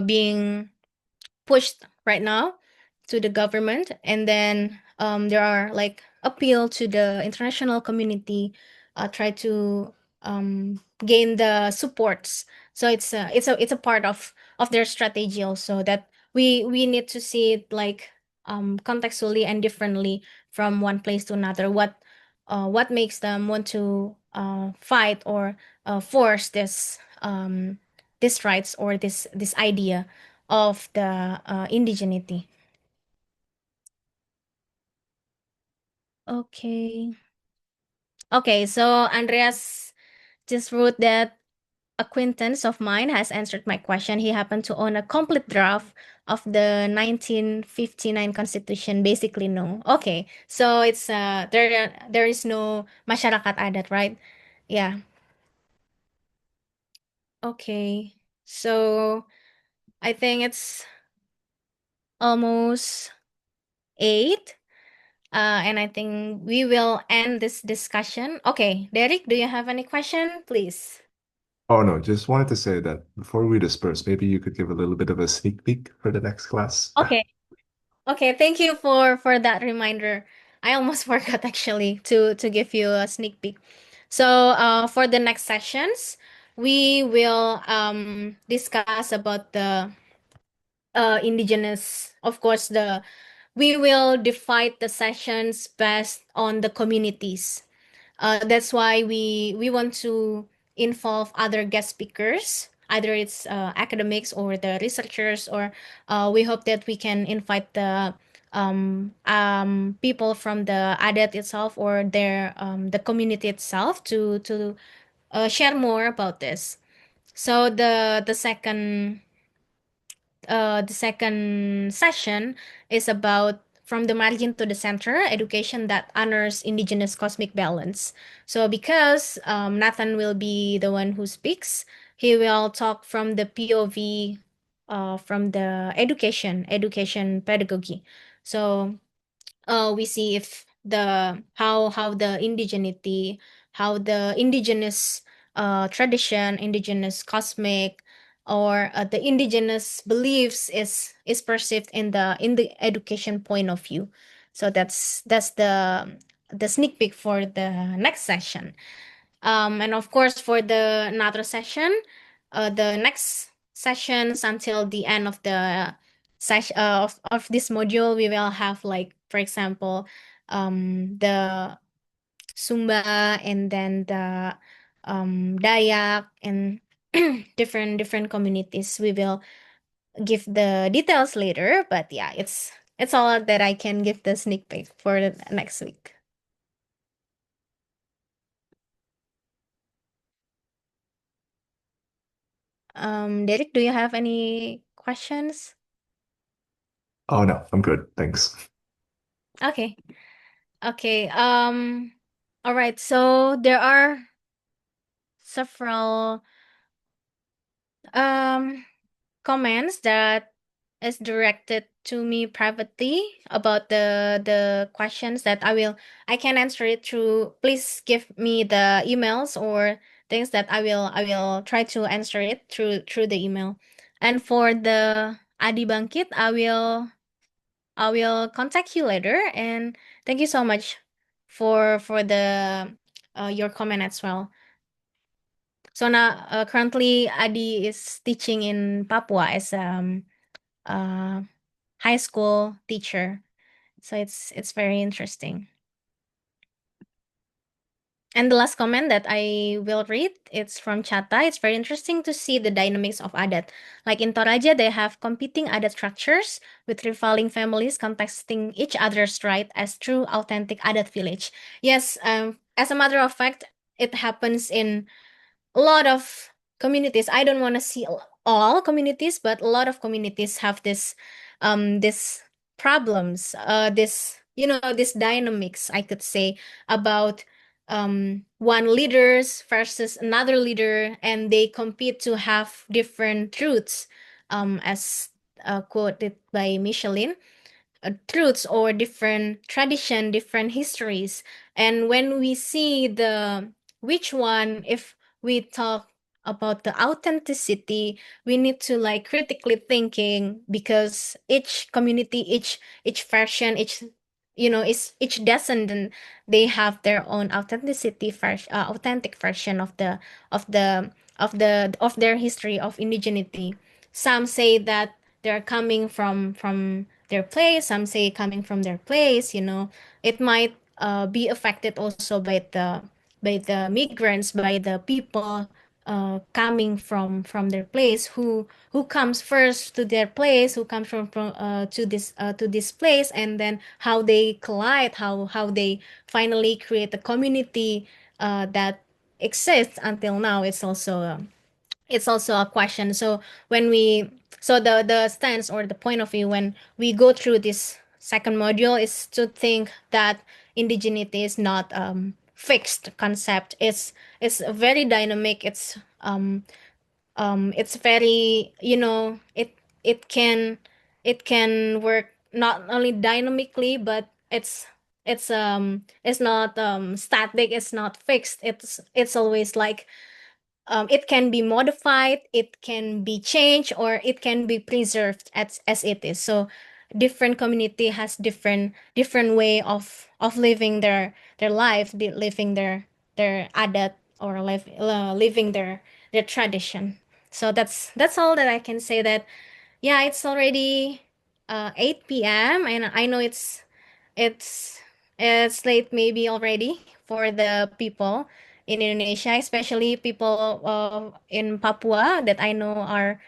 being pushed right now to the government, and then there are like appeal to the international community, try to gain the supports. So it's a part of their strategy also, that we need to see it like contextually and differently from one place to another. What makes them want to fight or force this rights, or this idea of the indigeneity. Okay. Okay, so Andreas just wrote that acquaintance of mine has answered my question. He happened to own a complete draft of the 1959 Constitution. Basically, no. Okay, so it's there is no masyarakat adat, right? Yeah. Okay. So I think it's almost 8. And I think we will end this discussion. Okay, Derek, do you have any question, please? Oh no, just wanted to say that before we disperse, maybe you could give a little bit of a sneak peek for the next class. Okay. Okay, thank you for that reminder. I almost forgot actually to give you a sneak peek. So, for the next sessions, we will discuss about the indigenous, of course, the we will divide the sessions based on the communities. That's why we want to involve other guest speakers, either it's academics or the researchers, or we hope that we can invite the people from the adat itself, or the community itself to share more about this. So the second session is about from the margin to the center, education that honors indigenous cosmic balance. So because Nathan will be the one who speaks, he will talk from the POV from the education pedagogy. So we see if the how the indigeneity, how the indigenous tradition, indigenous cosmic the indigenous beliefs is perceived in the education point of view. So that's the sneak peek for the next session. And of course, for the another session, the next sessions until the end of the session of this module, we will have, like, for example, the Sumba, and then the Dayak, and different communities. We will give the details later, but yeah, it's all that I can give the sneak peek for the next week. Derek, do you have any questions? Oh no, I'm good. Thanks. Okay. Okay. All right. So there are several um comments that is directed to me privately about the questions that I can answer it through. Please give me the emails or things that I will try to answer it through the email. And for the Adi Bangkit, I will contact you later, and thank you so much for the your comment as well. So now, currently Adi is teaching in Papua as uh high school teacher. So it's very interesting. And the last comment that I will read, it's from Chata. It's very interesting to see the dynamics of adat. Like in Toraja, they have competing adat structures with rivaling families contesting each other's right as true authentic adat village. Yes, as a matter of fact, it happens in a lot of communities. I don't want to see all communities, but a lot of communities have this problems, this, this dynamics, I could say, about one leaders versus another leader, and they compete to have different truths, as quoted by Michelin, truths or different tradition, different histories. And when we see the which one, if we talk about the authenticity, we need to, like, critically thinking, because each community, each version, is each descendant, they have their own authentic version of the of their history of indigeneity. Some say that they're coming from their place, some say coming from their place. It might be affected also by the migrants, by the people coming from their place, who comes first to their place, who comes from to this place, and then how they collide, how they finally create a community that exists until now. It's also a question. So when we so the stance or the point of view when we go through this second module is to think that indigeneity is not fixed concept. It's very dynamic. It's very, it can work not only dynamically, but it's not static, it's not fixed. It's always like, it can be modified, it can be changed, or it can be preserved as it is. So different community has different way of living their life, living their adat, or living their tradition. So that's all that I can say. That, yeah, it's already 8 p.m., and I know it's it's late maybe already for the people in Indonesia, especially people in Papua that I know are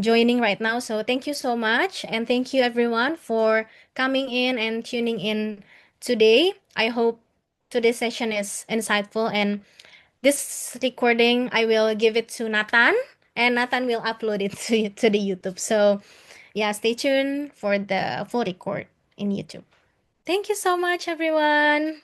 joining right now. So thank you so much, and thank you everyone for coming in and tuning in today. I hope today's session is insightful, and this recording I will give it to Nathan, and Nathan will upload it to the YouTube. So yeah, stay tuned for the full record in YouTube. Thank you so much, everyone.